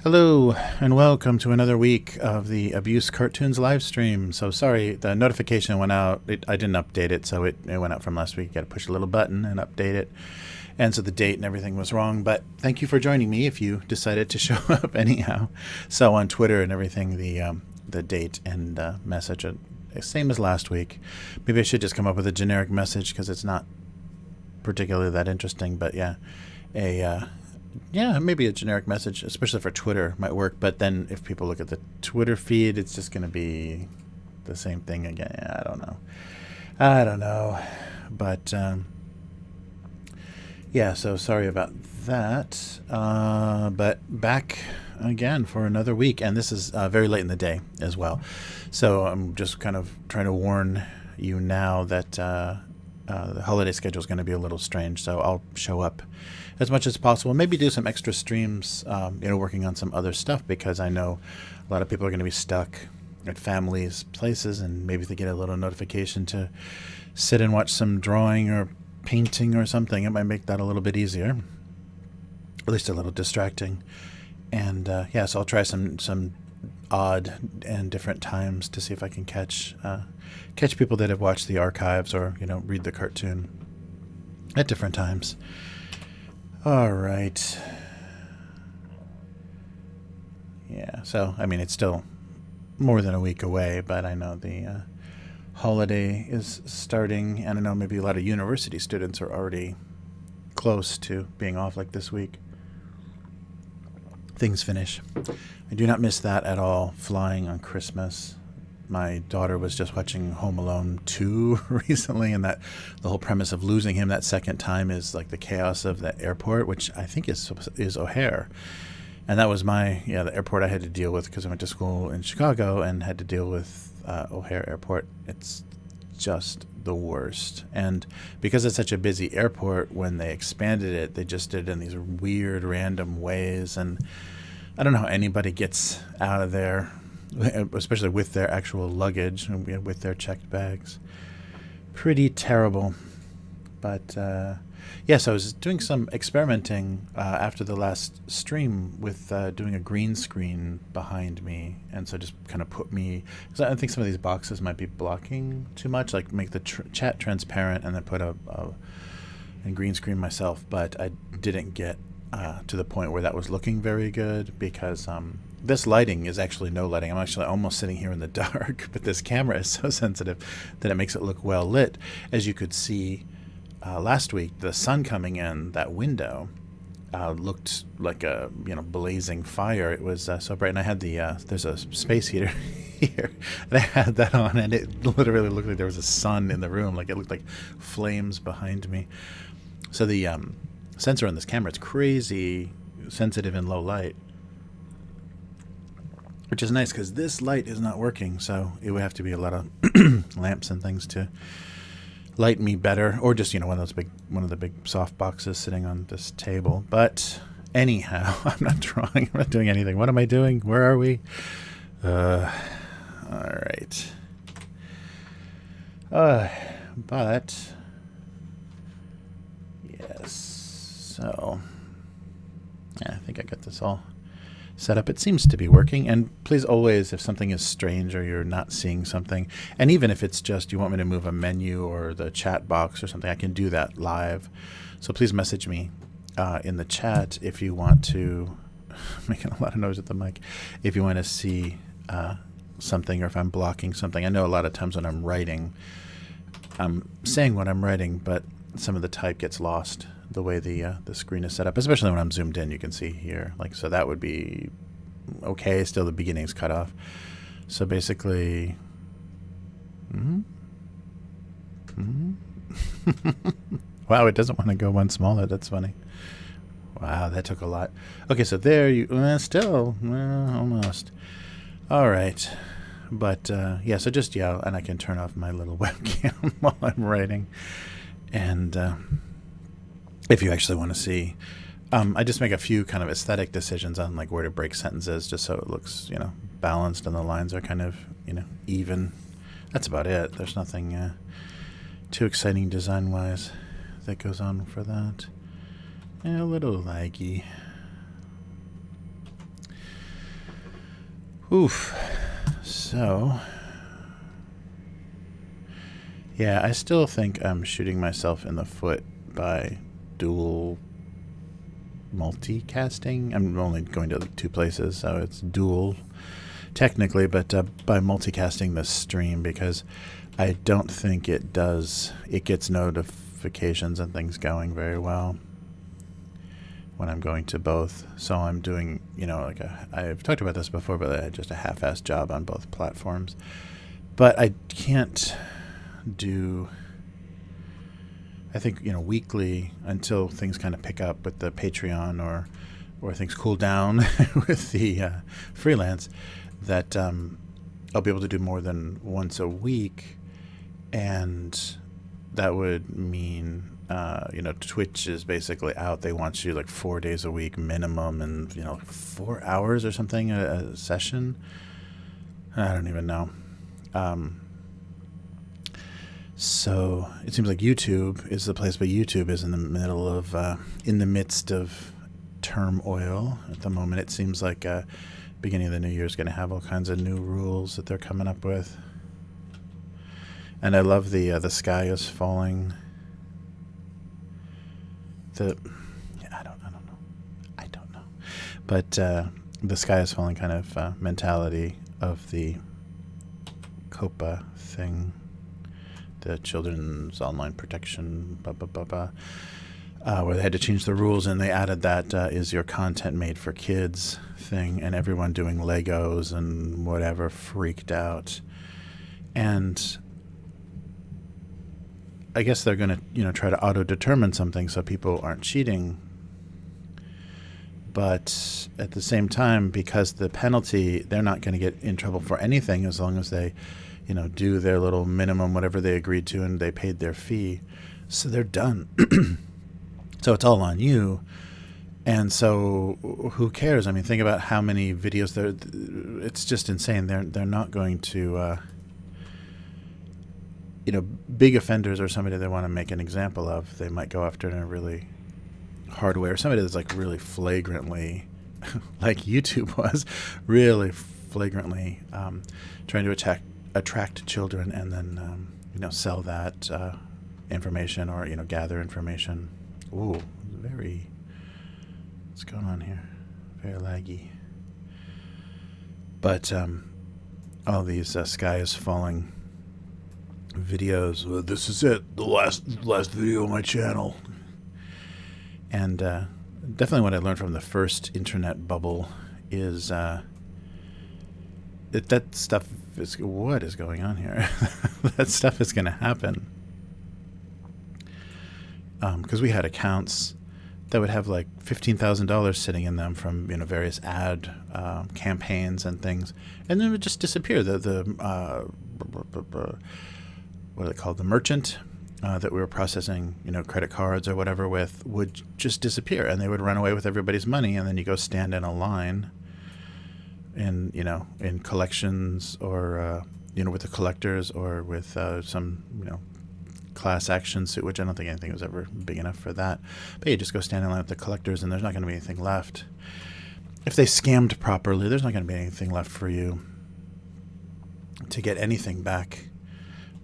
Hello, and welcome to another week of the Abuse Cartoons live stream. So sorry, the notification went out. I didn't update it, so it went out from last week. You got to push a little button and update it. And so the date and everything was wrong. But thank you for joining me if you decided to show up anyhow. So on Twitter and everything, the date and message are same as last week. Maybe I should just come up with a generic message because it's not particularly that interesting. But yeah, maybe a generic message, especially for Twitter, might work. But then if people look at the Twitter feed, it's just going to be the same thing again. Yeah, I don't know. But yeah, so sorry about that. But back again for another week. And this is very late in the day as well. So I'm just kind of trying to warn you now that the holiday schedule is going to be a little strange. So I'll show up as much as possible. Maybe do some extra streams, working on some other stuff, because I know a lot of people are going to be stuck at families' places, and maybe they get a little notification to sit and watch some drawing or painting or something. It might make that a little bit easier, at least a little distracting. And so I'll try some odd and different times to see if I can catch people that have watched the archives or read the cartoon at different times. All right. Yeah. So I mean, it's still more than a week away, but I know the holiday is starting, and I know maybe a lot of university students are already close to being off, like this week. Things finish. I do not miss that at all, flying on Christmas. My daughter was just watching Home Alone 2 recently, and that the whole premise of losing him that second time is like the chaos of the airport, which I think is O'Hare. And that was the airport I had to deal with because I went to school in Chicago and had to deal with O'Hare Airport. It's just the worst. And because it's such a busy airport, when they expanded it, they just did it in these weird, random ways. And I don't know how anybody gets out of there, especially with their actual luggage, with their checked bags. Pretty terrible. But yes, I was doing some experimenting after the last stream with doing a green screen behind me, and so just kind of put me, because I think some of these boxes might be blocking too much, like make the chat transparent and then put a green screen myself, but I didn't get to the point where that was looking very good, because this lighting is actually no lighting. I'm actually almost sitting here in the dark, but this camera is so sensitive that it makes it look well lit. As you could see last week, the sun coming in that window looked like a blazing fire. It was so bright, and I had there's a space heater here, and I had that on, and it literally looked like there was a sun in the room. Like it looked like flames behind me. So the sensor on this camera is crazy sensitive in low light, which is nice because this light is not working. So it would have to be a lot of lamps and things to light me better, or just one of the big soft boxes sitting on this table. But anyhow, I'm not drawing. I'm not doing anything. What am I doing? Where are we? All right. But yes. So yeah, I think I got this all set up. It seems to be working. And please always, if something is strange or you're not seeing something, and even if it's just you want me to move a menu or the chat box or something, I can do that live. So please message me in the chat if you want to, making a lot of noise at the mic, if you want to see something, or if I'm blocking something. I know a lot of times when I'm writing, I'm saying what I'm writing, but some of the type gets lost the way the screen is set up, especially when I'm zoomed in. You can see here, so that would be okay. Still, the beginning's cut off. So basically, wow, it doesn't want to go one smaller. That's funny. Wow, that took a lot. Okay, so there you still almost. All right, but yeah, so just yell, and I can turn off my little webcam while I'm writing, and if you actually want to see, I just make a few kind of aesthetic decisions on where to break sentences, just so it looks balanced and the lines are kind of even. That's about it. There's nothing too exciting design wise that goes on for that. A little laggy. Oof. So yeah, I still think I'm shooting myself in the foot by dual multicasting. I'm only going to 2 places, so it's dual technically, but by multicasting the stream, because I don't think it gets notifications and things going very well when I'm going to both. So I'm doing, I've talked about this before, but I had just a half-assed job on both platforms. But I can't do, I think, weekly, until things kind of pick up with the Patreon or things cool down with the freelance, that I'll be able to do more than once a week. And that would mean, Twitch is basically out. They want you 4 days a week minimum, and 4 hours or something a session. I don't even know. So it seems like YouTube is the place, but YouTube is in the midst of turmoil at the moment. It seems like beginning of the new year is going to have all kinds of new rules that they're coming up with. And I love the sky is falling. I don't know. But the sky is falling kind of mentality of the COPA thing, the Children's Online Protection, where they had to change the rules, and they added that is your content made for kids thing, and everyone doing Legos and whatever freaked out. And I guess they're going to, try to auto-determine something so people aren't cheating. But at the same time, because the penalty, they're not going to get in trouble for anything as long as they, do their little minimum, whatever they agreed to, and they paid their fee. So they're done. So it's all on you. And so who cares? I mean, think about how many videos there. It's just insane. They're not going to, big offenders or somebody they want to make an example of. They might go after in a really hard way, or somebody that's like really flagrantly, like YouTube was, really flagrantly trying to attract children and then, sell that information or, gather information. Ooh, what's going on here? Very laggy. But all these sky is falling videos. This is it. The last video on my channel. And definitely what I learned from the first internet bubble is that stuff is, what is going on here? That stuff is going to happen. Because we had accounts that would have like $15,000 sitting in them from various ad campaigns and things, and then it would just disappear. What are they called? The merchant that we were processing, credit cards or whatever with, would just disappear, and they would run away with everybody's money. And then you go stand in a line, in collections or with the collectors or with some class action suit, which I don't think anything was ever big enough for that. But you just go stand in line with the collectors, and there's not going to be anything left. If they scammed properly, there's not going to be anything left for you to get anything back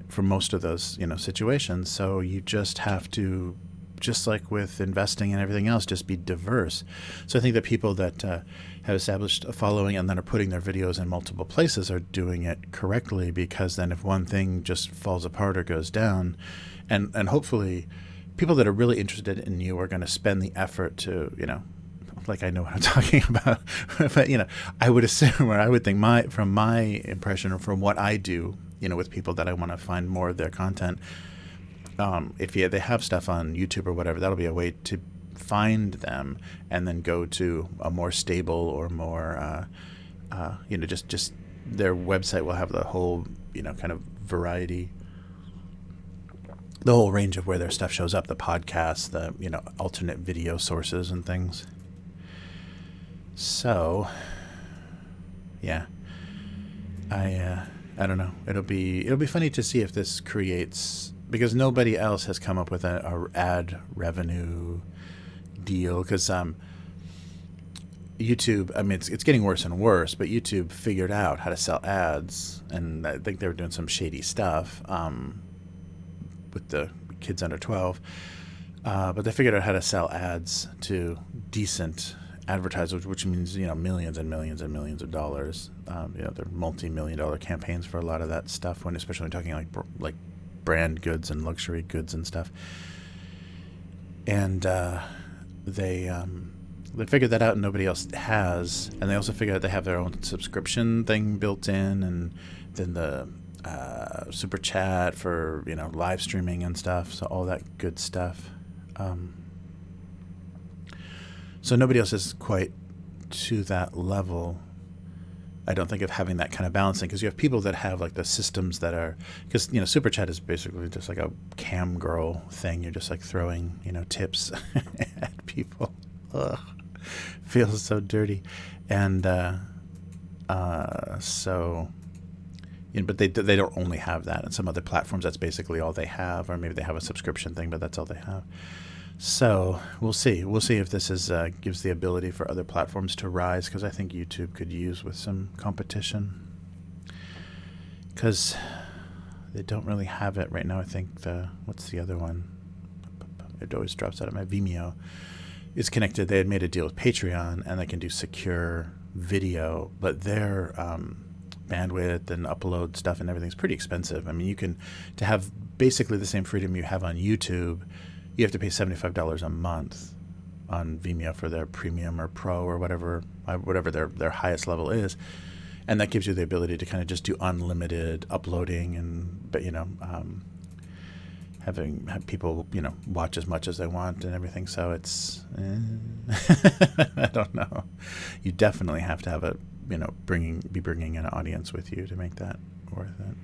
for most of those, situations. So you just have to, just like with investing and everything else, just be diverse. So I think that people that have established a following and then are putting their videos in multiple places are doing it correctly, because then if one thing just falls apart or goes down, and hopefully people that are really interested in you are going to spend the effort to, like I know what I'm talking about, but, I would assume, or I would think from my impression or from what I do, with people that I want to find more of their content, if they have stuff on YouTube or whatever, that'll be a way to find them and then go to a more stable or more, just their website will have the whole, kind of variety, the whole range of where their stuff shows up, the podcasts, the, alternate video sources and things. So, yeah, I don't know. It'll be funny to see if this creates, because nobody else has come up with a ad revenue deal. Because YouTube, I mean, it's getting worse and worse, but YouTube figured out how to sell ads, and I think they were doing some shady stuff with the kids under 12. But they figured out how to sell ads to decent advertisers, which means millions and millions and millions of dollars. They're multi-million-dollar campaigns for a lot of that stuff. Especially when talking like brand goods and luxury goods and stuff. And they figured that out, and nobody else has. And they also figured out they have their own subscription thing built in, and then the super chat for live streaming and stuff. So all that good stuff. So nobody else is quite to that level, I don't think, of having that kind of balancing, because you have people that have like the systems that are, because super chat is basically just like a cam girl thing. You're just like throwing tips at people. Ugh, feels so dirty. And so but they don't only have that. And some other platforms, that's basically all they have, or maybe they have a subscription thing, but that's all they have. So we'll see. We'll see if this is gives the ability for other platforms to rise, because I think YouTube could use with some competition, because they don't really have it right now. I think what's the other one? It always drops out of my Vimeo. It's connected. They had made a deal with Patreon, and they can do secure video, but their bandwidth and upload stuff and everything's pretty expensive. I mean, you can, to have basically the same freedom you have on YouTube, you have to pay $75 a month on Vimeo for their premium or pro or whatever their highest level is, and that gives you the ability to kind of just do unlimited uploading and have people watch as much as they want and everything. So it's I don't know. You definitely have to have a be bringing an audience with you to make that worth it.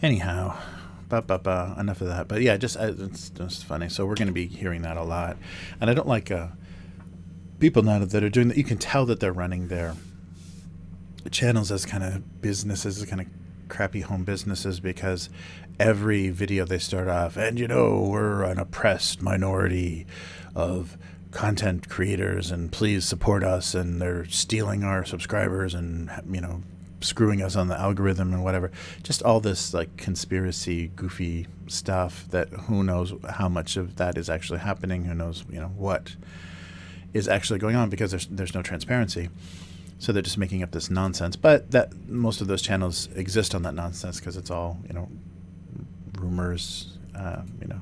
Anyhow. Enough of that. But yeah, it's just funny. So we're going to be hearing that a lot, and I don't like people now that are doing that. You can tell that they're running their channels as kind of businesses, kind of crappy home businesses, because every video they start off, and we're an oppressed minority of content creators, and please support us, and they're stealing our subscribers, and screwing us on the algorithm and whatever. Just all this like conspiracy goofy stuff that who knows how much of that is actually happening, who knows what is actually going on, because there's no transparency. So they're just making up this nonsense, but that most of those channels exist on that nonsense because it's all rumors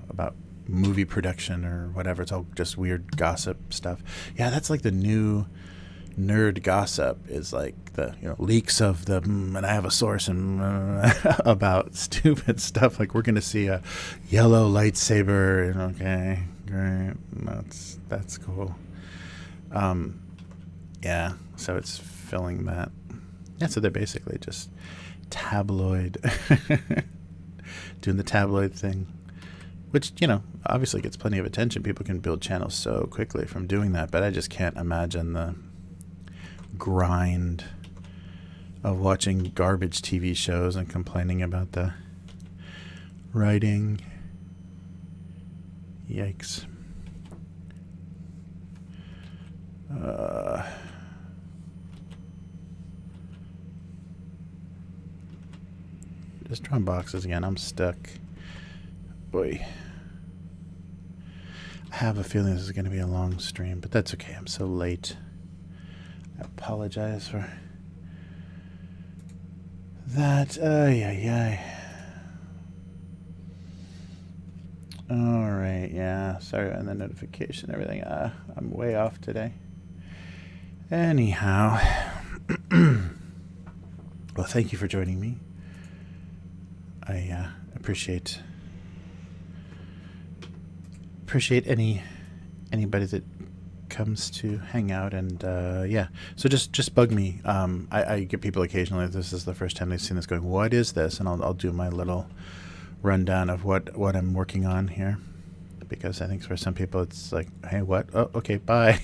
about movie production or whatever. It's all just weird gossip stuff. Yeah, that's like the new nerd gossip, is like the leaks of the and I have a source and about stupid stuff, like we're gonna see a yellow lightsaber, and okay, great, that's cool. Yeah, so it's filling that. Yeah, so they're basically just tabloid doing the tabloid thing, which obviously gets plenty of attention. People can build channels so quickly from doing that, but I just can't imagine the grind of watching garbage TV shows and complaining about the writing. Yikes. Just drawing boxes again. I'm stuck. Boy. I have a feeling this is going to be a long stream, but that's okay. I'm so late. I apologize for that. All right, yeah. Sorry on the notification, everything. I'm way off today. Anyhow, well, thank you for joining me. I appreciate anybody that comes to hang out, and yeah, so just bug me. I get people occasionally, this is the first time they've seen this, going, what is this? And I'll do my little rundown of what I'm working on here, because I think for some people it's like, hey, what? Oh, okay, bye.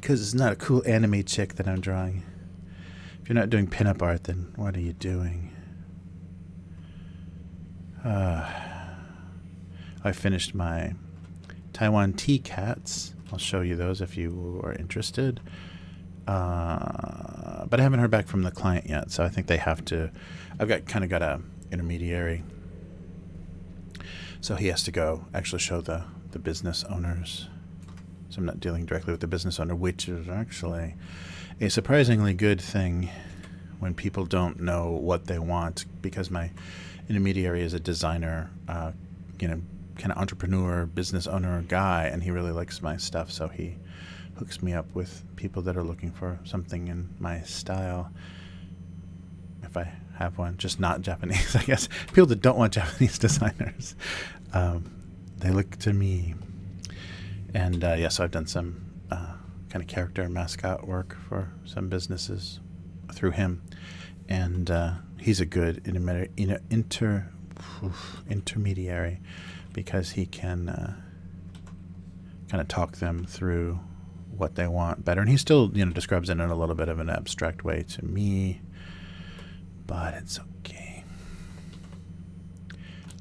Because it's not a cool anime chick that I'm drawing. If you're not doing pinup art, then what are you doing? I finished my Taiwan tea cats. I'll show you those if you are interested. But I haven't heard back from the client yet, so I think they have to. I've got a intermediary, so he has to go actually show the business owners. So I'm not dealing directly with the business owner, which is actually a surprisingly good thing when people don't know what they want, because my intermediary is a designer, kind of entrepreneur, business owner guy, and he really likes my stuff, so he hooks me up with people that are looking for something in my style, if I have one, just not Japanese, I guess. People that don't want Japanese designers, they look to me. And yeah, so I've done some kind of character and mascot work for some businesses through him, and he's a good intermediary, because he can kind of talk them through what they want better, and he still describes it in a little bit of an abstract way to me, but it's okay.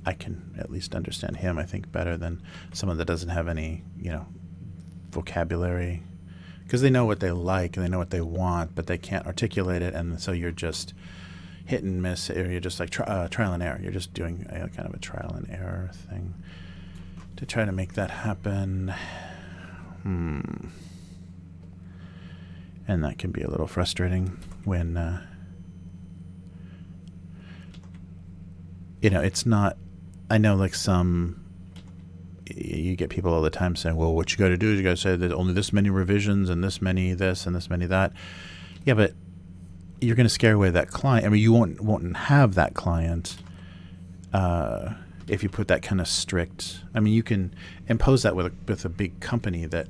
I can at least understand him, I think, better than someone that doesn't have any, vocabulary. Because they know what they like and they know what they want, but they can't articulate it, and so you're just hit and miss, or you're just like trial and error. You're just doing a kind of a trial and error thing to try to make that happen. And that can be a little frustrating when, it's not, I know like you get people all the time saying, well, what you got to do is you got to say that only this many revisions and this many this and this many that. Yeah, but you're going to scare away that client. I mean, you won't have that client if you put that kind of strict. I mean, you can impose that with a big company that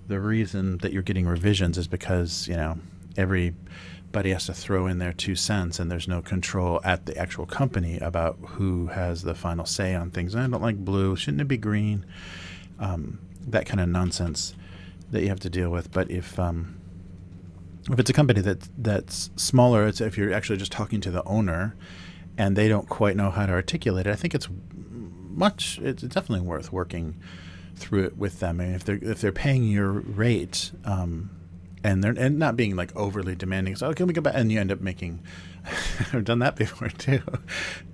the reason that you're getting revisions is because, everybody has to throw in their 2 cents and there's no control at the actual company about who has the final say on things. I don't like blue. Shouldn't it be green? That kind of nonsense that you have to deal with. But if it's a company that's smaller, if you're actually just talking to the owner and they don't quite know how to articulate it, I think it's definitely worth working through it with them. I mean, if they're paying your rate, and not being like overly demanding, so can we go back? And you end up making, I've done that before too,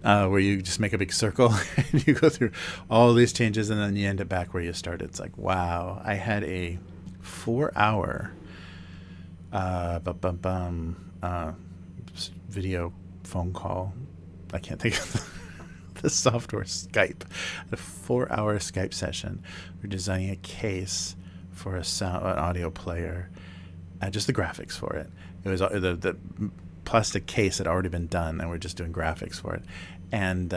where you just make a big circle and you go through all these changes and then you end up back where you started. It's like, wow, I had a 4-hour video phone call. I can't think of the software, Skype. A 4-hour Skype session. We're designing a case for an audio player. Just the graphics for it. It was the plastic case had already been done, and we're just doing graphics for it. And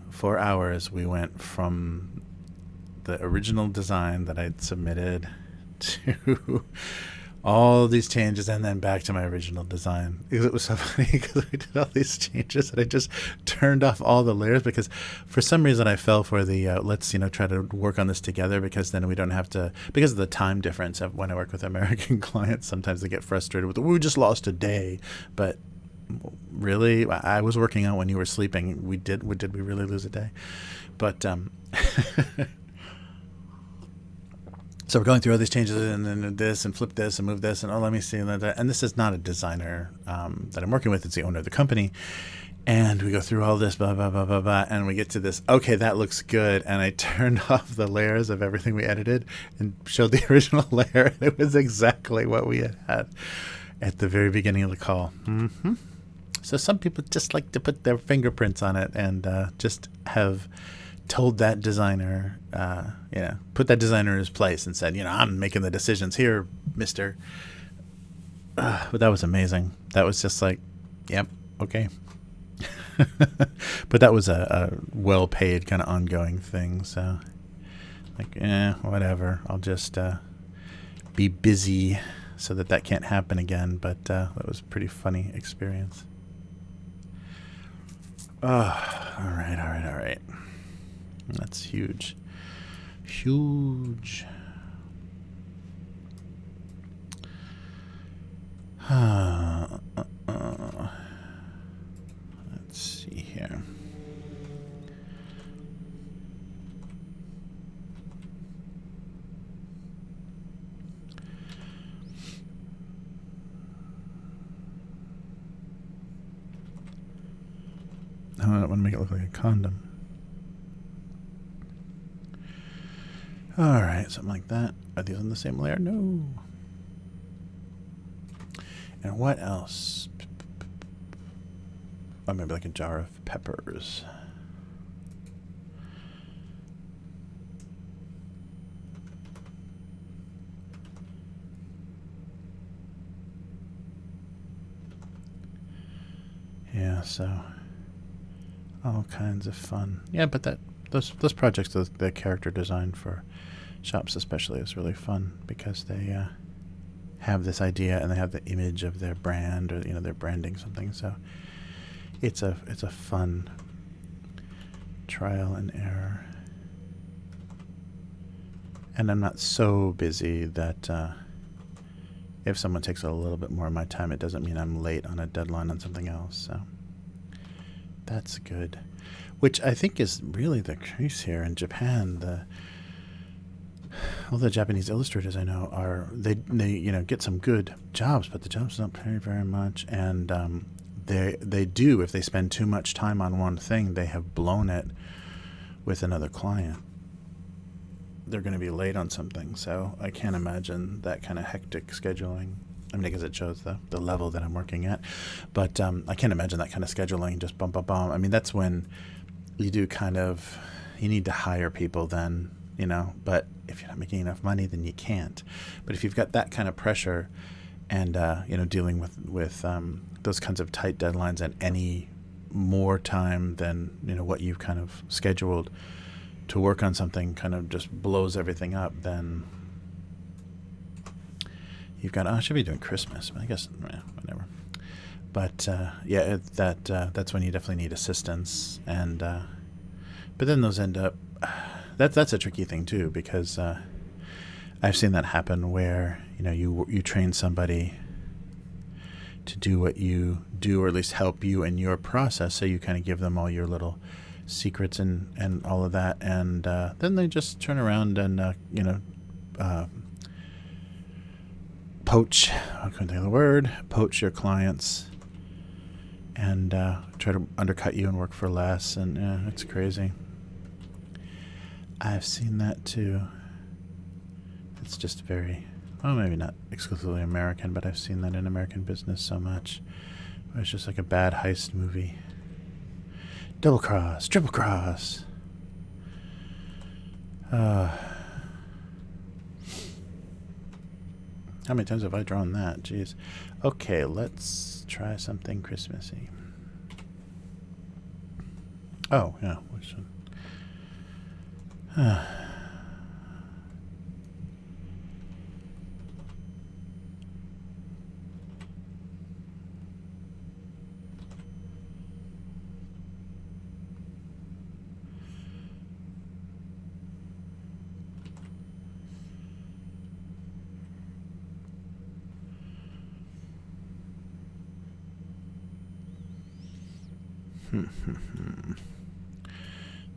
4 hours, we went from the original design that I'd submitted to all these changes, and then back to my original design. Because it was so funny because we did all these changes and I just turned off all the layers because for some reason I fell for the let's try to work on this together, because then we don't have to, because of the time difference of when I work with American clients, sometimes they get frustrated with we just lost a day. But really, I was working on when you were sleeping. Did we really lose a day? But so we're going through all these changes and then this and flip this and move this and let me see and that. And this is not a designer that I'm working with. It's the owner of the company. And we go through all this, blah, blah, blah, blah, blah. And we get to this, okay, that looks good. And I turned off the layers of everything we edited and showed the original layer. And it was exactly what we had at the very beginning of the call. Mm-hmm. So some people just like to put their fingerprints on it and just have told that designer, put that designer in his place and said, I'm making the decisions here, mister. But that was amazing. That was just like, yep, okay. But that was a well-paid kind of ongoing thing. So, whatever. I'll just be busy so that can't happen again. But that was a pretty funny experience. Oh, all right. That's huge. Let's see here. I don't want to make it look like a condom. All right, something like that. Are these on the same layer? No. And what else? Oh, maybe like a jar of peppers. Yeah, so all kinds of fun. Yeah, but those projects, the character design for shops especially is really fun because they have this idea and they have the image of their brand, or they're branding something. So it's a fun trial and error. And I'm not so busy that if someone takes a little bit more of my time, it doesn't mean I'm late on a deadline on something else. So that's good. which I think is really the case here in Japan. All the Japanese illustrators I know they get some good jobs, but the jobs don't pay very much, and they do, if they spend too much time on one thing, they have blown it with another client. They're going to be late on something, so I can't imagine that kind of hectic scheduling. I mean, I guess it shows the level that I'm working at, but I can't imagine that kind of scheduling, just bum, bum, bum. I mean, that's when you do you need to hire people then, but if you're not making enough money, then you can't. But if you've got that kind of pressure and, dealing with those kinds of tight deadlines and any more time than, what you've kind of scheduled to work on something kind of just blows everything up, then you've got, I should be doing Christmas, but I guess, whatever. But, that's when you definitely need assistance. And, but then those end up, that's a tricky thing too, because, I've seen that happen where, you train somebody to do what you do, or at least help you in your process. So you kind of give them all your little secrets and all of that. And, then they just turn around and, poach, I couldn't think of the word, poach your clients and try to undercut you and work for less. And it's crazy. I've seen that too. It's just very, well, maybe not exclusively American, but I've seen that in American business so much. It's just like a bad heist movie. Double cross, triple cross. How many times have I drawn that? Jeez. Okay, let's try something Christmassy. Oh, yeah. Which one?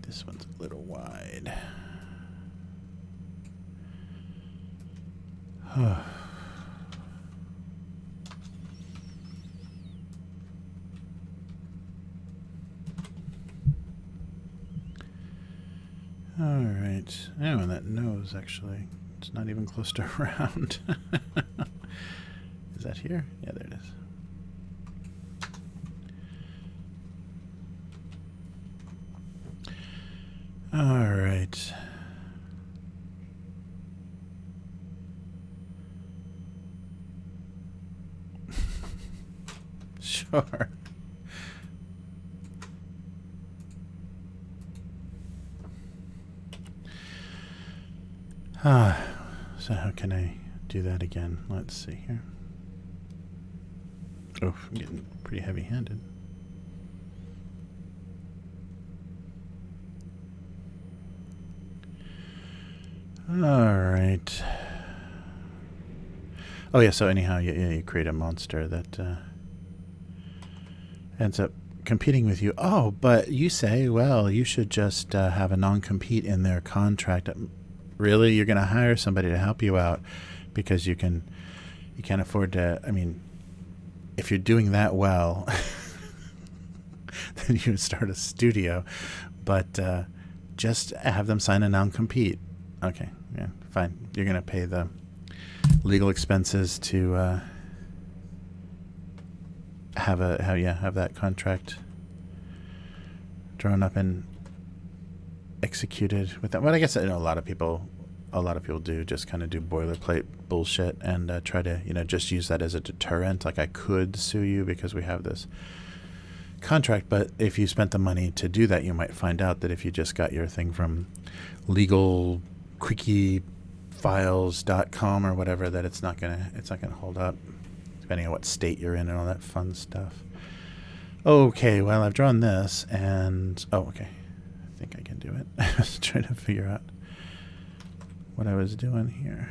This one's a little wide. All right. Oh, and that nose, actually, it's not even close to round. Is that here? Yeah, there it is. All right. Sure. So how can I do that again? Let's see here. Oh, I'm getting pretty heavy-handed. All right. Oh yeah. So anyhow, you create a monster that ends up competing with you. Oh, but you say, well, you should just have a non-compete in their contract. Really, you're going to hire somebody to help you out because you can't afford to. I mean, if you're doing that well, then you would start a studio, but just have them sign a non-compete. Okay, yeah, fine. You're going to pay the legal expenses to have that contract drawn up and executed with that. Well, I guess a lot of people do just kind of do boilerplate bullshit and try to just use that as a deterrent. Like, I could sue you because we have this contract, but if you spent the money to do that, you might find out that if you just got your thing from legalquickiefiles.com or whatever, that it's not gonna hold up, depending on what state you're in and all that fun stuff. Okay, well, I've drawn this, and okay, I think I can do it. I was trying to figure out what I was doing here.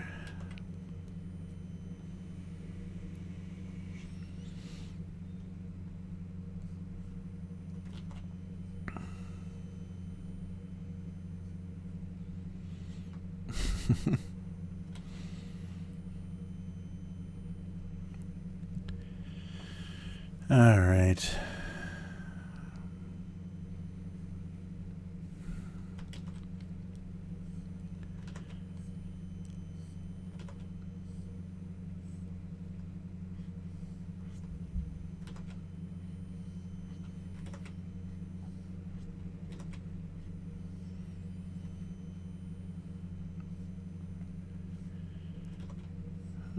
All right.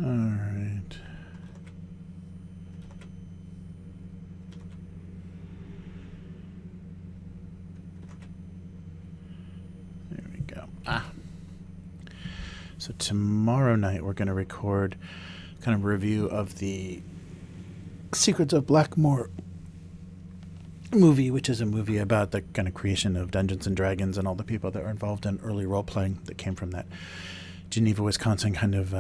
All right. There we go. So tomorrow night we're going to record kind of a review of the Secrets of Blackmore movie, which is a movie about the kind of creation of Dungeons and Dragons and all the people that were involved in early role-playing that came from that Geneva, Wisconsin kind of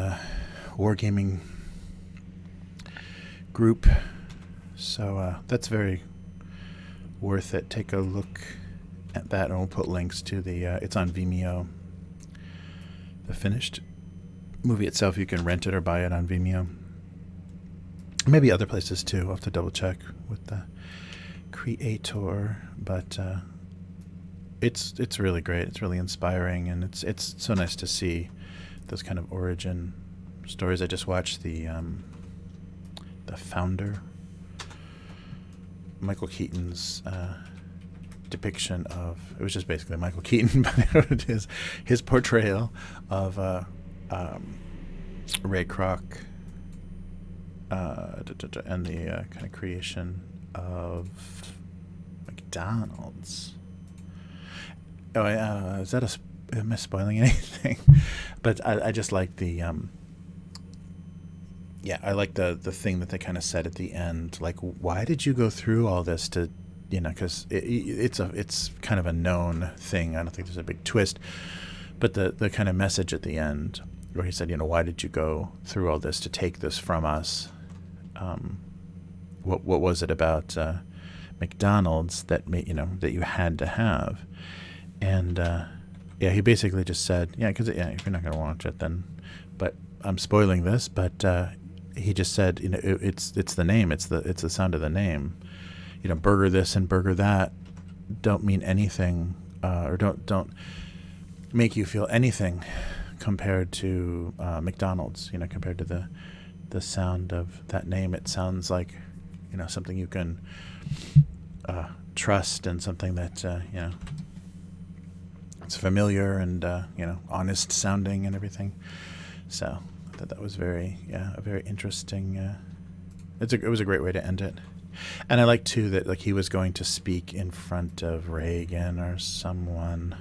wargaming group. So that's very worth it. Take a look at that, and we'll put links to the it's on Vimeo. The finished movie itself, you can rent it or buy it on Vimeo. Maybe other places too. I'll have to double check with the creator, but it's really great. It's really inspiring, and it's so nice to see those kind of origin stories. I just watched the Founder, Michael Keaton's depiction of, it was just basically Michael Keaton, but his portrayal of Ray Kroc and the kind of creation of McDonald's. Oh, is that am I spoiling anything? But I just like the I like the thing that they kind of said at the end, like, why did you go through all this to, because it's kind of a known thing. I don't think there's a big twist, but the kind of message at the end where he said, why did you go through all this to take this from us? What was it about McDonald's that made that you had to have? And he basically just said, because if you're not going to watch it, then, but I'm spoiling this, but he just said, it's the name, it's the sound of the name. Burger this and burger that don't mean anything, or don't make you feel anything compared to McDonald's. Compared to the sound of that name, it sounds like something you can trust, and something that it's familiar and honest sounding and everything. So I thought that was a very interesting. It was a great way to end it. And I like too that like he was going to speak in front of Reagan or someone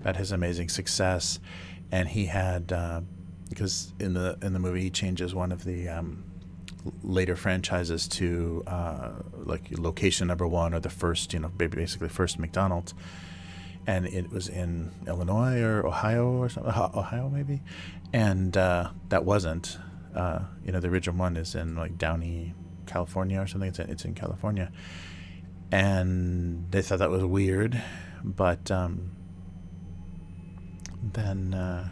about his amazing success, and he had because in the movie he changes one of the later franchises to like location number 1, or the first basically first McDonald's, and it was in Illinois or Ohio or something, Ohio maybe, and that wasn't the original one is in like Downey, California or something. It's in California, and they thought that was weird, but then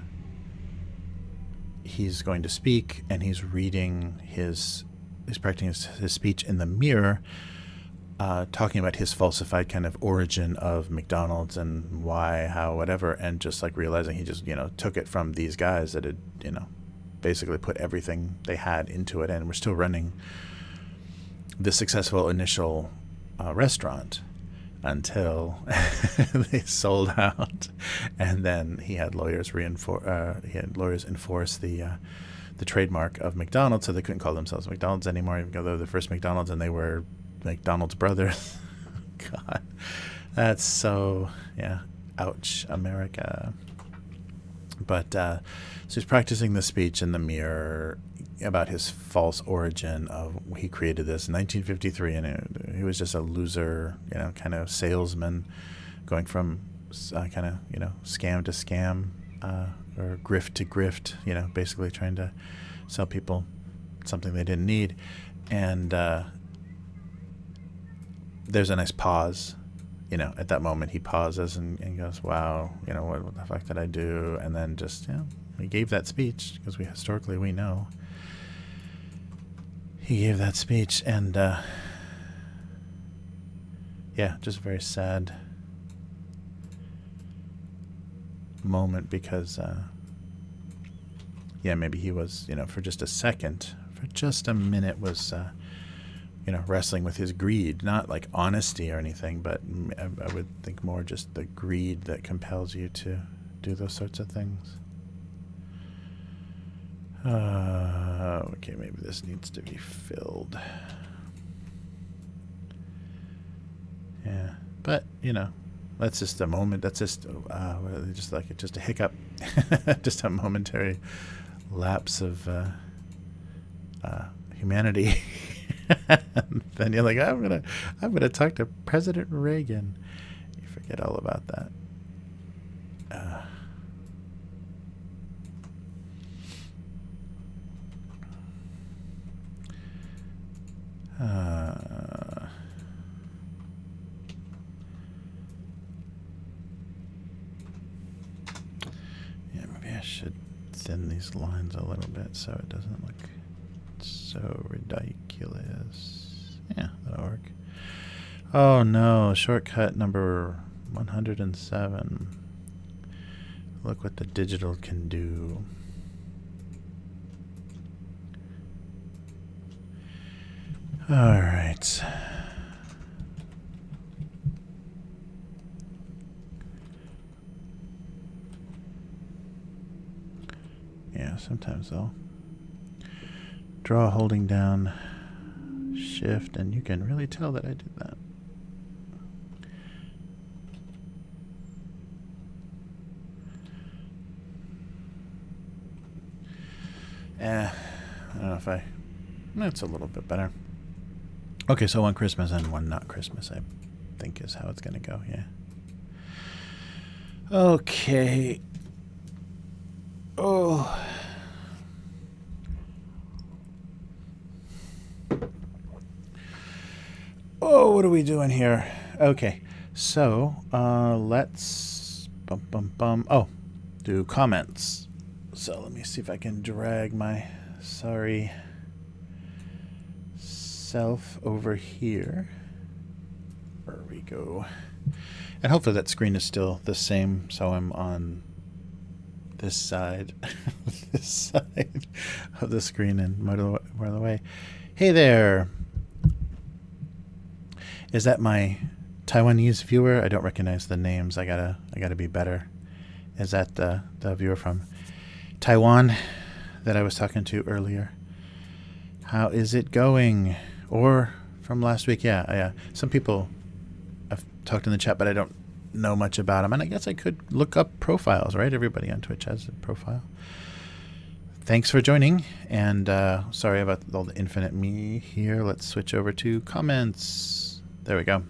he's going to speak, and he's reading he's practicing his speech in the mirror, talking about his falsified kind of origin of McDonald's and why, how, whatever, and just like realizing he just took it from these guys that had basically put everything they had into it, and we're still running the successful initial restaurant until they sold out, and then he had lawyers enforce the trademark of McDonald's, so they couldn't call themselves McDonald's anymore, even though they were the first McDonald's and they were McDonald's brothers. God, that's so ouch, America. But so he's practicing the speech in the mirror about his false origin of he created this in 1953, and he was just a loser, kind of salesman, going from kind of scam to scam, or grift to grift, basically trying to sell people something they didn't need. And there's a nice pause you know, at that moment he pauses and goes, wow, you know, what the fuck did I do? And then just, you know, he gave that speech, because historically we know he gave that speech. And yeah, just a very sad moment, because yeah, maybe he was, you know, for just a minute was you know, wrestling with his greed, not like honesty or anything, but I would think more just the greed that compels you to do those sorts of things. Okay, maybe this needs to be filled. Yeah, but you know, that's just a moment. That's just just a hiccup, just a momentary lapse of humanity. Then you're like, I'm gonna talk to President Reagan. You forget all about that. Yeah, maybe I should thin these lines a little bit so it doesn't look so ridiculous. Yeah, that'll work. Oh no, shortcut number 107. Look what the digital can do. All right. Yeah, sometimes I'll draw holding down Shift, and you can really tell that I did that. I don't know if that's a little bit better. Okay, so one Christmas and one not Christmas, I think is how it's going to go, yeah. Okay. Oh. Oh, what are we doing here? Okay, so let's do comments. So let me see if I can drag my sorry self over here. There we go. And hopefully that screen is still the same, so I'm on this side, this side of the screen and more of the way. Hey there. Is that my Taiwanese viewer? I don't recognize the names. I gotta be better. Is that the viewer from Taiwan that I was talking to earlier? How is it going? Or from last week? Yeah. Some people I've talked in the chat, but I don't know much about them. And I guess I could look up profiles, right? Everybody on Twitch has a profile. Thanks for joining. And sorry about all the infinite me here. Let's switch over to comments. There we go.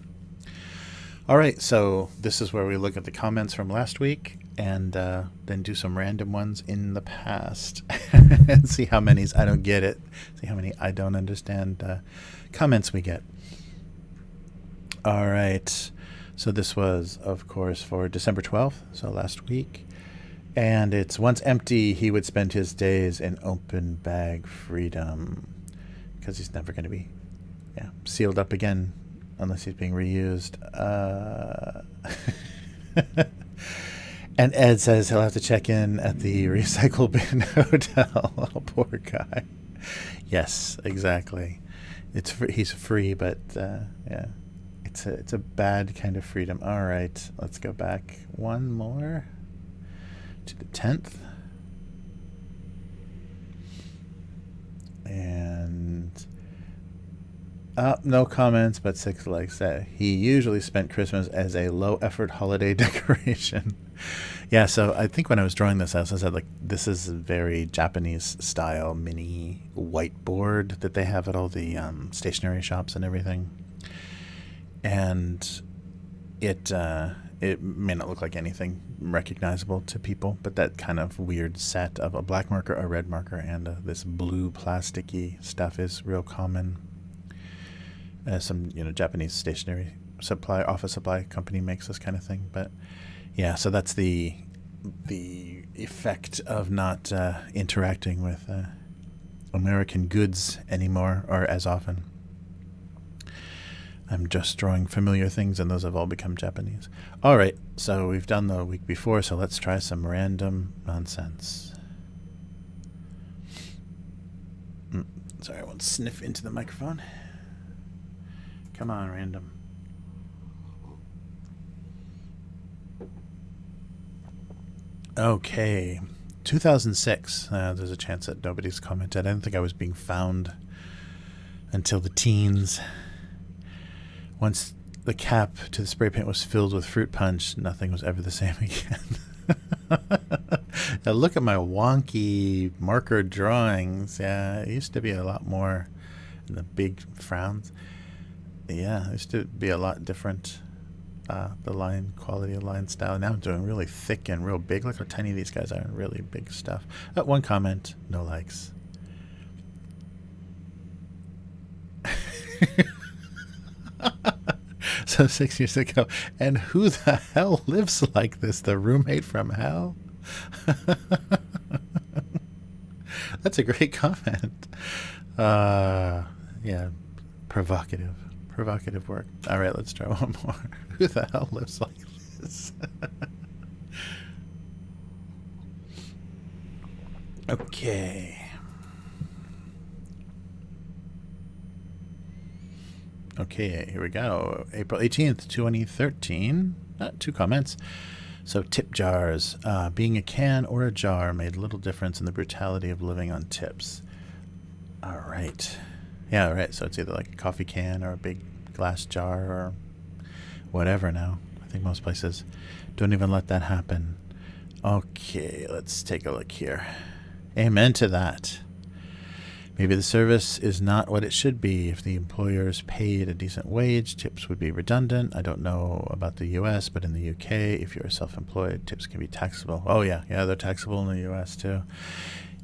All right, so this is where we look at the comments from last week and then do some random ones in the past and see how many I don't get it, see how many I don't understand comments we get. All right, so this was, of course, for December 12th, so last week. And it's once empty, he would spend his days in open bag freedom because he's never going to be sealed up again unless he's being reused. And Ed says he'll have to check in at the recycle bin hotel. Oh, poor guy. Yes, exactly. It's he's free, but yeah, it's a bad kind of freedom. All right, let's go back one more to the 10th. And no comments, but 6 likes. He usually spent Christmas as a low-effort holiday decoration. Yeah, so I think when I was drawing this, I also said, like, this is a very Japanese-style mini whiteboard that they have at all the stationery shops and everything. And it may not look like anything recognizable to people, but that kind of weird set of a black marker, a red marker, and this blue plasticky stuff is real common. Some Japanese stationery office supply company makes this kind of thing. But yeah, so that's the effect of not interacting with American goods anymore, or as often. I'm just drawing familiar things, and those have all become Japanese. All right, so we've done the week before, so let's try some random nonsense. Sorry, I won't sniff into the microphone. Come on, random. Okay, 2006. There's a chance that nobody's commented. I didn't think I was being found until the teens. Once the cap to the spray paint was filled with fruit punch, nothing was ever the same again. Now look at my wonky marker drawings. Yeah, it used to be a lot more in the big frowns. Yeah, it used to be a lot different. The line quality of line style. Now I'm doing really thick and real big. Look how tiny these guys are. Really big stuff. One comment, no likes. So 6 years ago. And who the hell lives like this? The roommate from hell? That's a great comment. Yeah, provocative work. All right, let's try one more. Who the hell lives like this? Okay. Okay, here we go. April 18th, 2013. 2 comments. So tip jars. Being a can or a jar made little difference in the brutality of living on tips. All right. Yeah, all right. So it's either like a coffee can or a big glass jar or whatever now. I think most places don't even let that happen. Okay, let's take a look here. Amen to that. Maybe the service is not what it should be. If the employers paid a decent wage, tips would be redundant. I don't know about the U.S., but in the U.K., if you're self-employed, tips can be taxable. Oh, yeah. Yeah, they're taxable in the U.S., too,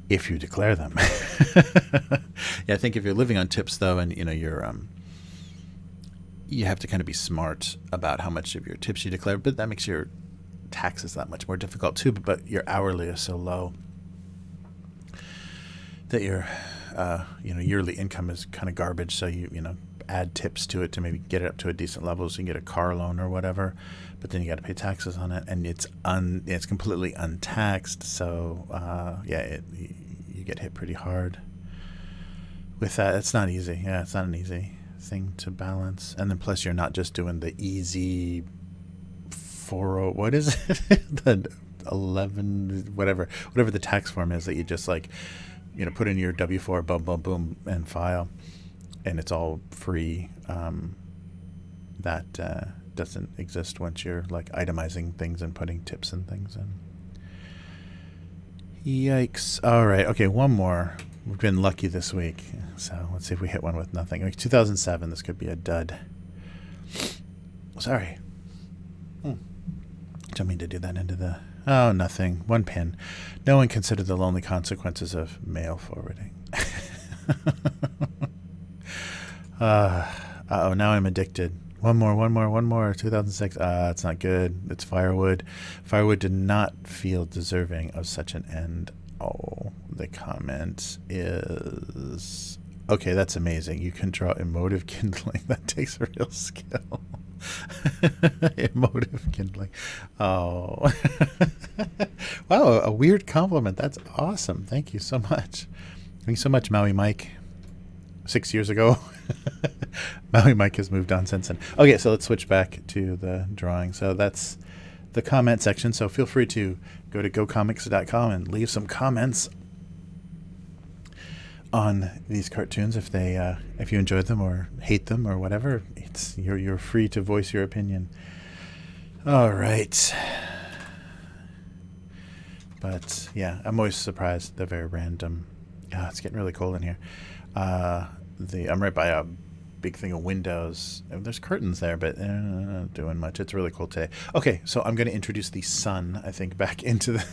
if you declare them. Yeah, I think if you're living on tips, though, and, you're you have to kind of be smart about how much of your tips you declare, but that makes your taxes that much more difficult, too. But your hourly is so low that your yearly income is kind of garbage. So you add tips to it to maybe get it up to a decent level, so you can get a car loan or whatever. But then you got to pay taxes on it, and it's completely untaxed. So you get hit pretty hard with that. It's not easy. Yeah, it's not an easy thing to balance. And then plus you're not just doing the easy 40. What is it? The 11 whatever the tax form is that you just like. Put in your W-4, boom, boom, boom, and file, and it's all free. That doesn't exist once you're like itemizing things and putting tips and things in. Yikes. All right. Okay, one more. We've been lucky this week, so let's see if we hit one with nothing. Like 2007, this could be a dud. Sorry. Don't mean to do that into the... Oh, nothing. One pin. No one considered the lonely consequences of mail forwarding. Uh-oh, now I'm addicted. One more. 2006. It's not good. It's firewood. Firewood did not feel deserving of such an end. Oh, the comment is... Okay, that's amazing. You can draw emotive kindling. That takes a real skill. Emotive kindling. Oh. Wow, a weird compliment. That's awesome. Thank you so much. Thank you so much, Maui Mike. 6 years ago. Maui Mike has moved on since then. Okay, so let's switch back to the drawing. So that's the comment section. So feel free to go to gocomics.com and leave some comments on these cartoons if you enjoyed them or hate them or whatever. You're free to voice your opinion. All right. But yeah, I'm always surprised. They're very random. It's getting really cold in here. I'm right by a big thing of windows. There's curtains there, but not doing much. It's really cold today. Okay, so I'm going to introduce the sun, I think, back into the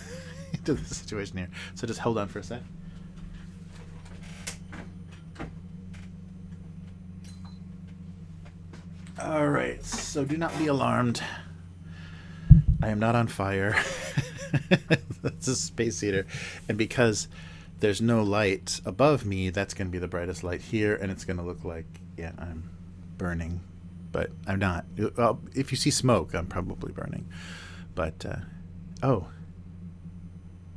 into the situation here. So just hold on for a sec. All right, so do not be alarmed. I am not on fire. That's a space heater. And because there's no light above me, that's going to be the brightest light here, and it's going to look like, yeah, I'm burning. But I'm not. Well, if you see smoke, I'm probably burning. But, oh.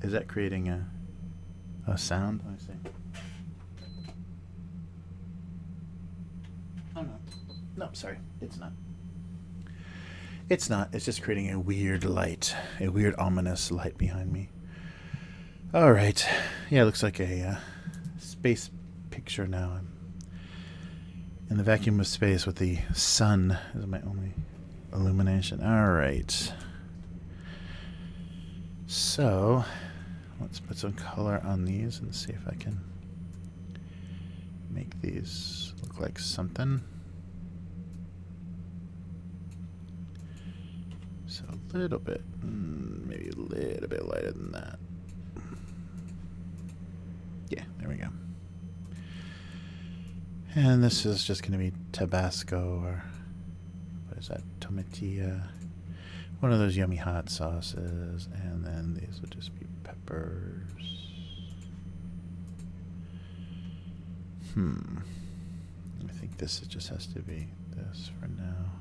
Is that creating a sound? Let me see. Oh, no. No, sorry. It's not. It's not. It's just creating a weird light. A weird, ominous light behind me. All right. Yeah, it looks like a space picture now. I'm in the vacuum of space with the sun as my only illumination. All right. So, let's put some color on these and see if I can make these look like something. So a little bit, maybe a little bit lighter than that. Yeah, there we go. And this is just going to be Tabasco, or what is that? Tomatillo. One of those yummy hot sauces. And then these will just be peppers. I think this just has to be this for now.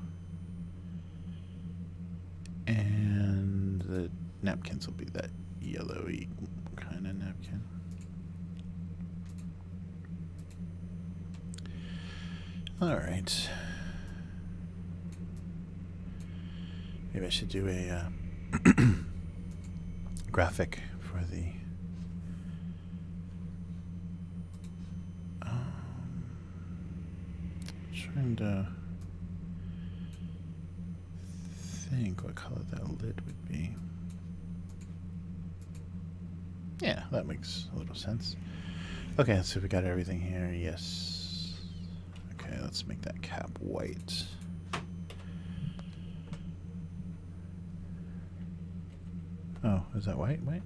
And the napkins will be that yellowy kind of napkin. All right. Maybe I should do a graphic for the trying to think what color that lid would be. Yeah, that makes a little sense. Okay, let's see if we got everything here. Yes. Okay, let's make that cap white. Oh, is that white? White?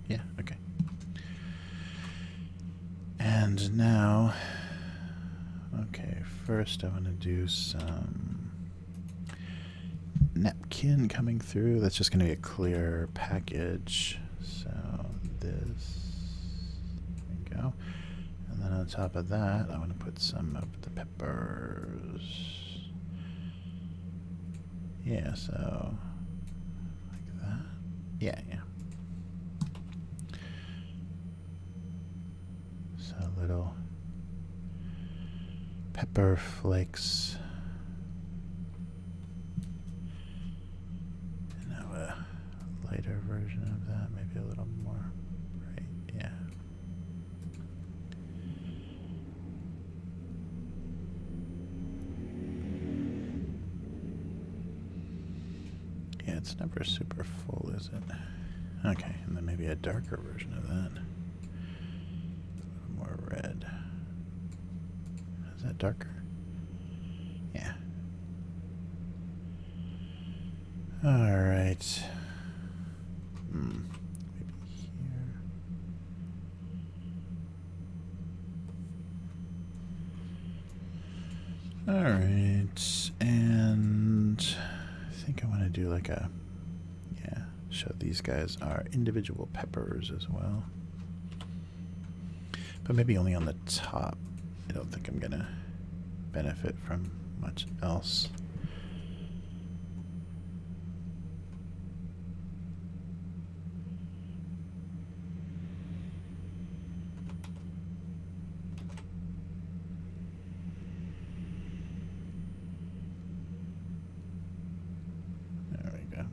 Yeah, okay. And now, okay, first I want to do some napkin coming through. That's just going to be a clear package. So this, there we go. And then on top of that, I want to put some of the peppers. Yeah, so like that. Yeah, yeah. So little pepper flakes. And now a lighter version of that, maybe a little more bright. Yeah. Yeah, it's never super full, is it? Okay, and then maybe a darker version of that. A little more red. Is that darker? Yeah. Alright. Maybe here. Alright, and I think I want to do like a, yeah, show these guys are individual peppers as well. But maybe only on the top. I don't think I'm going to benefit from much else. There we go.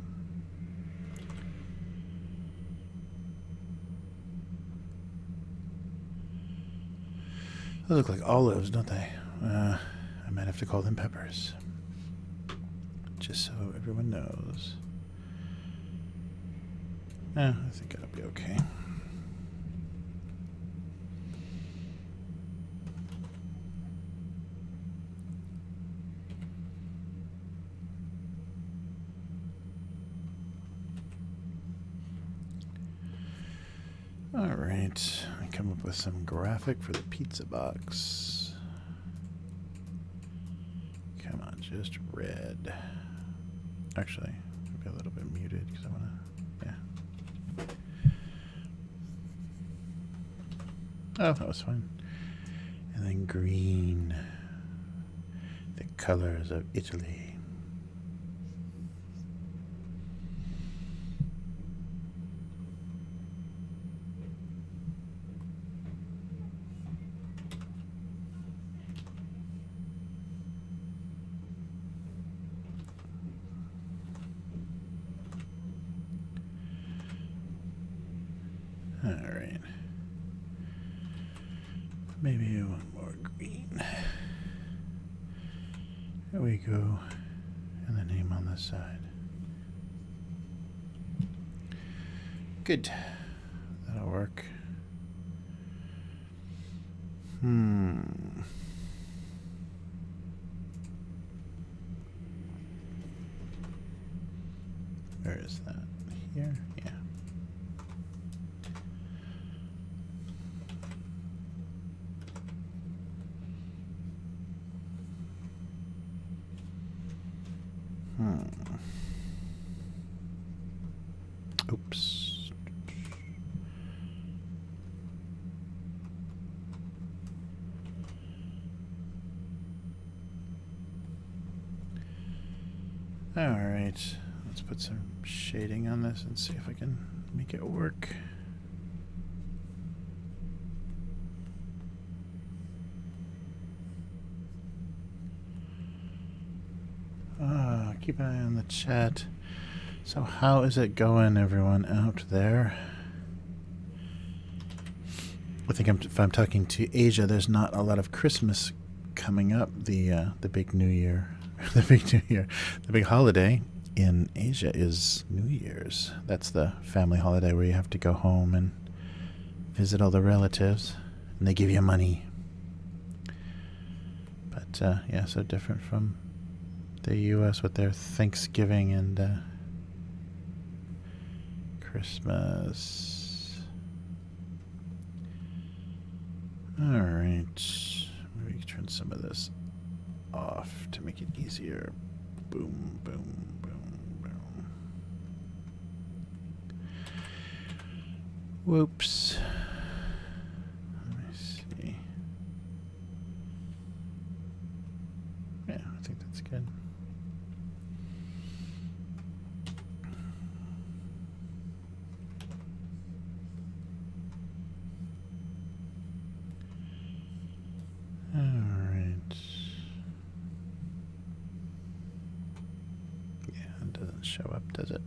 They look like olives, don't they? I might have to call them peppers. Just so everyone knows. I think it'll be okay. All right, I come up with some graphic for the pizza box. Just red. Actually, maybe a little bit muted because I want to, yeah. Oh, that was fine. And then green. The colors of Italy. All right. Maybe one more green. There we go. And the name on this side. Good. That'll work. Where is that? Here? Yeah. Oops. All right. Let's put some shading on this and see if I can make it work. Keep an eye on the chat. So how is it going, everyone out there? I think if I'm talking to Asia, there's not a lot of Christmas coming up. The big New Year, the big holiday in Asia is New Year's. That's the family holiday where you have to go home and visit all the relatives, and they give you money. But yeah, so different from the U.S. with their Thanksgiving and Christmas. All right, maybe we can turn some of this off to make it easier. Boom, boom, boom, boom. Whoops. Let me see. Yeah, I think that's good. Show up, does it?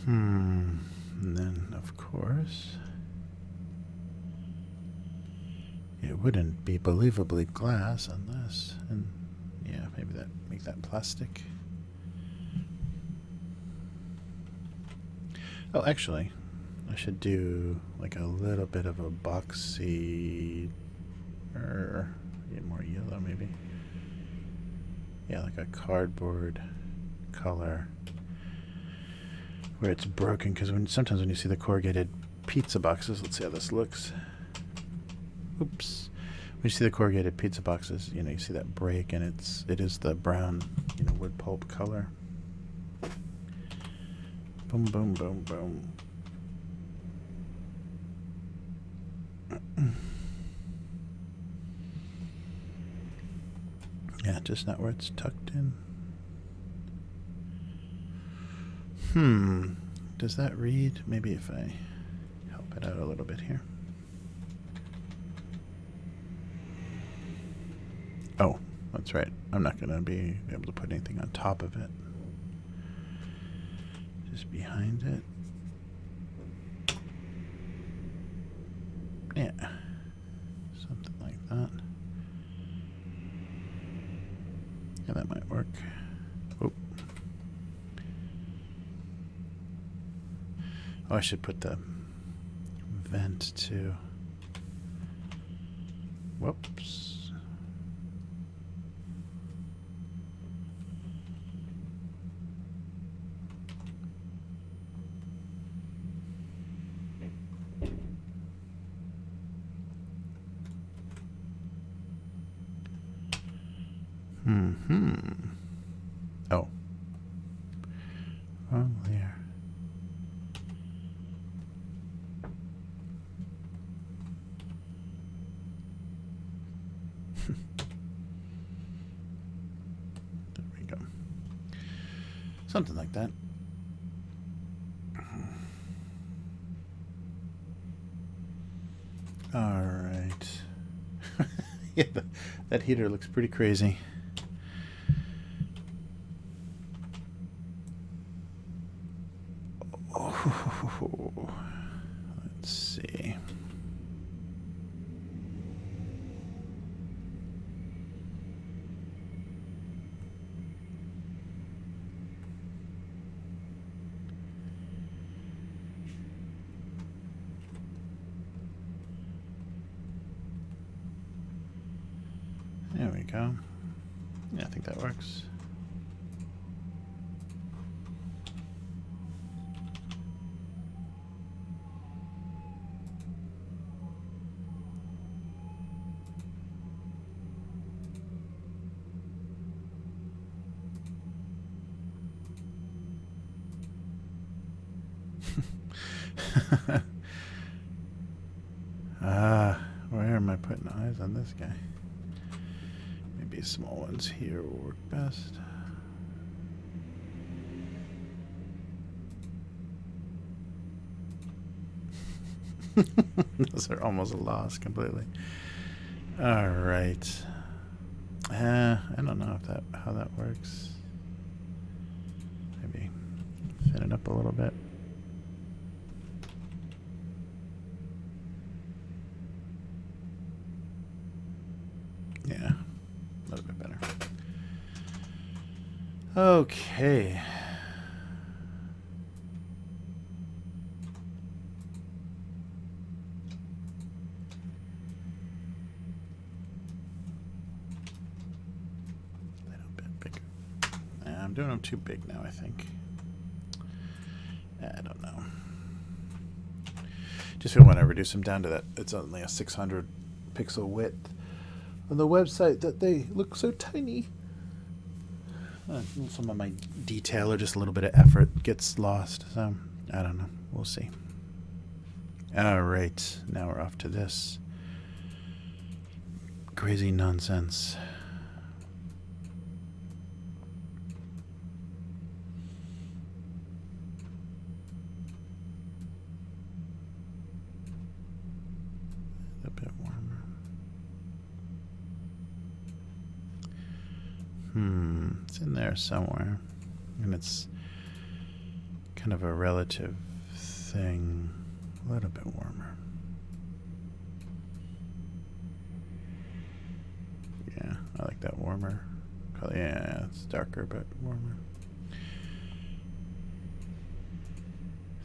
And then, of course, it wouldn't be believably glass unless, and yeah, maybe that make that plastic. Oh, actually, I should do like a little bit of a boxy, or more yellow, maybe. Yeah, like a cardboard color where it's broken, because sometimes when you see the corrugated pizza boxes, let's see how this looks. Oops. When you see the corrugated pizza boxes, you know, you see that break, and it is the brown, you know, wood pulp color. Boom, boom, boom, boom. Yeah, just not where it's tucked in. Does that read? Maybe if I help it out a little bit here. Oh, that's right. I'm not going to be able to put anything on top of it. Just behind it. Yeah. Something like that. Yeah, that might work. Oh. Oh, I should put the vent too. Whoops. Oh. Wrong layer. There we go. Something like that. All right. Yeah, that heater looks pretty crazy. Oh, let's see. There we go. Yeah, I think that works. Where am I putting eyes on this guy? Maybe small ones here will work best. Those are almost lost completely. All right. I don't know if how that works. Maybe thin it up a little bit. Yeah, a little bit better. Okay. A little bit bigger. I'm doing them too big now, I think. I don't know. Just feel when I reduce them down to that, it's only a 600 pixel width on the website that they look so tiny. Some of my detail or just a little bit of effort gets lost. So, I don't know. We'll see. All right. Now we're off to this crazy nonsense. A bit warmer. It's in there somewhere. And it's kind of a relative thing. A little bit warmer. Yeah, I like that warmer color. Yeah, it's darker but warmer.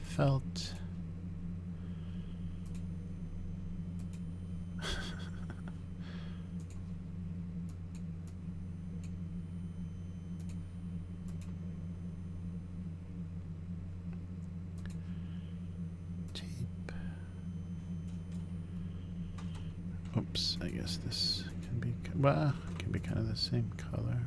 Felt. Oops, I guess this can be, well, it can be kind of the same color.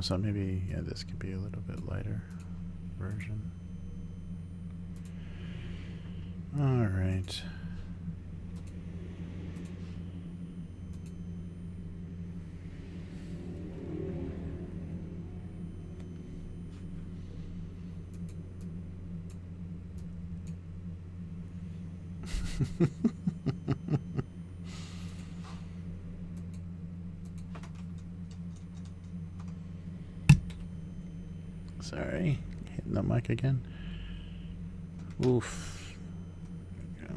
So maybe, yeah, this could be a little bit lighter version. All right. Sorry, hitting the mic again. Oof. There we go.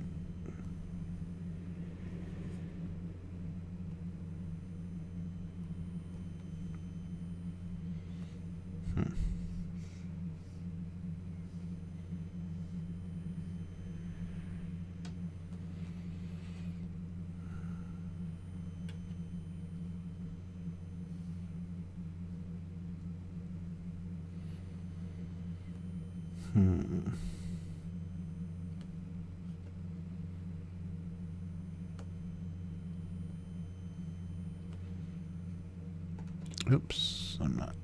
Oops, I'm not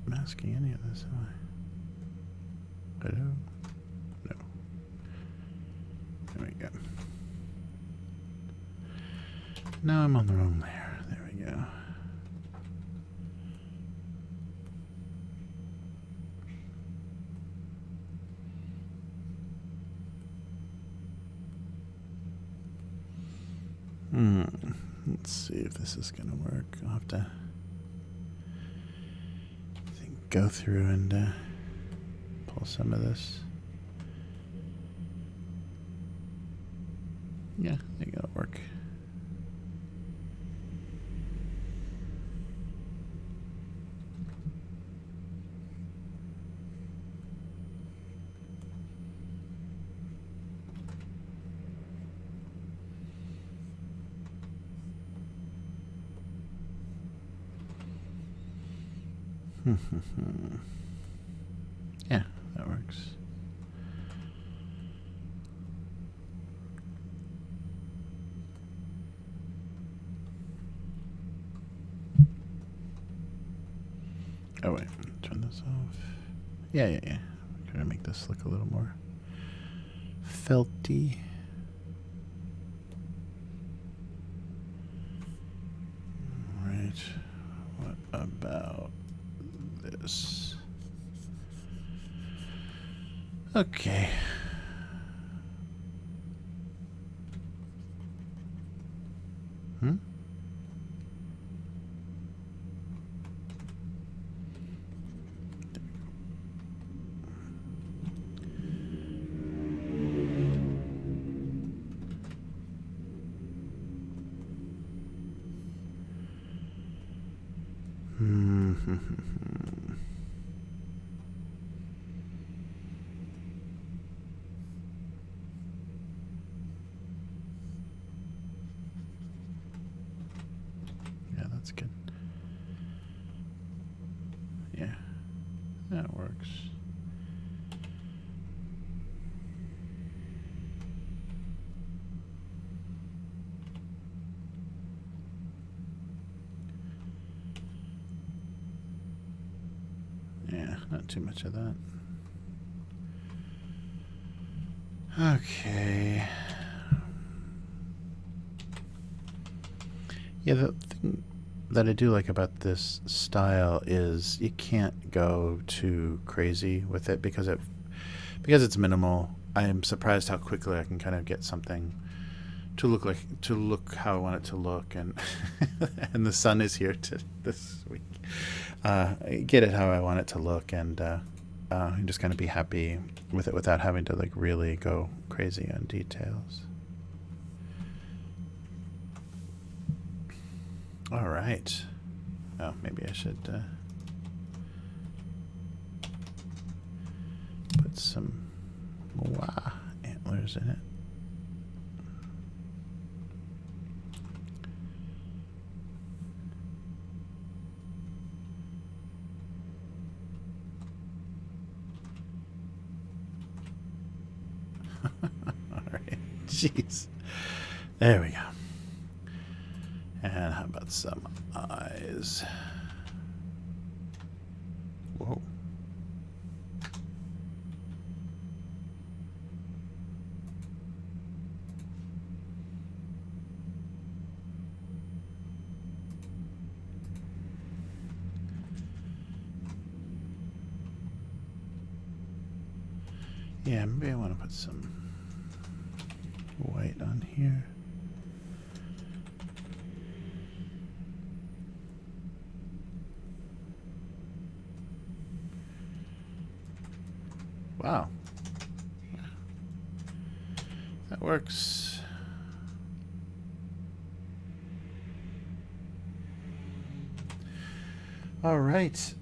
masking any of this, am I? Hello? No. There we go. No, I'm on the wrong layer. There we go. Let's see if this is going to work. I'll have to go through and pull some of this. Yeah, I think it'll work. Yeah, that works. Oh wait, turn this off. Yeah. I'm gonna make this look a little more felty. Right. What about this? Okay. Yeah, that's good. Yeah, that works. Yeah, not too much of that. Okay. Yeah, the thing that I do like about this style is you can't go too crazy with it because it's minimal. I am surprised how quickly I can kind of get something to look how I want it to look, and and the sun is here this week. Get it how I want it to look, and just kind of be happy with it without having to like really go crazy on details. All right. Oh, maybe I should put some antlers in it. All right. Jeez. There we go. And how about some eyes? Whoa. Yeah, maybe I want to put some white on here. Wow. That works. All right.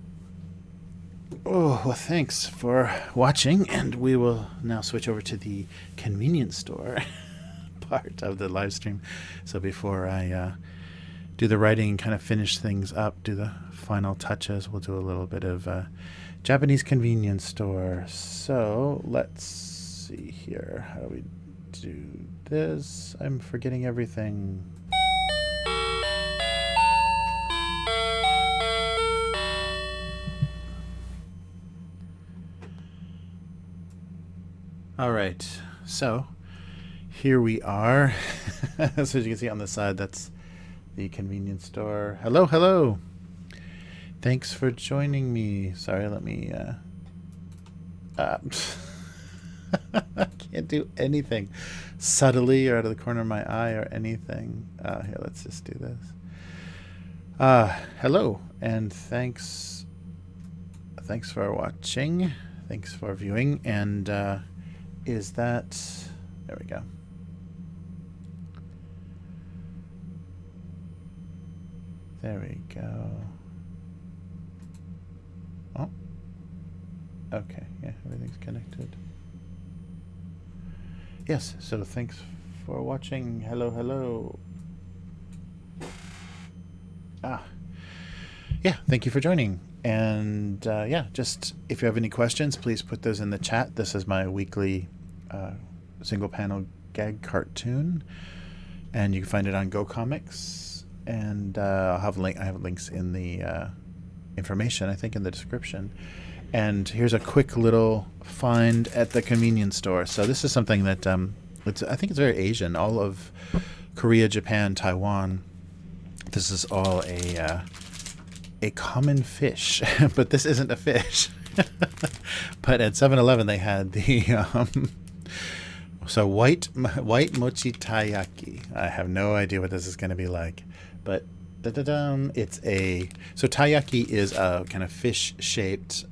Oh, well, thanks for watching, and we will now switch over to the convenience store part of the live stream. So before I do the writing and kind of finish things up, do the final touches, we'll do a little bit of Japanese convenience store. So let's see here. How do we do this? I'm forgetting everything. All right, so here we are. So as you can see on the side, that's the convenience store. Hello, hello. Thanks for joining me. Sorry, let me... I can't do anything subtly or out of the corner of my eye or anything. Here, let's just do this. Hello, and thanks for watching. Thanks for viewing. And is that... There we go. There we go. Oh. Okay, yeah, everything's connected. Yes, so thanks for watching. Hello, hello. Yeah, thank you for joining. And yeah, just if you have any questions, please put those in the chat. This is my weekly single panel gag cartoon, and you can find it on Go Comics. And I have links in the information, I think, in the description. And here's a quick little find at the convenience store. So this is something that I think it's very Asian. All of Korea, Japan, Taiwan. This is all a common fish, but this isn't a fish. But at 7-Eleven they had the so white mochi taiyaki. I have no idea what this is going to be like, but it's a taiyaki is a kind of fish shaped.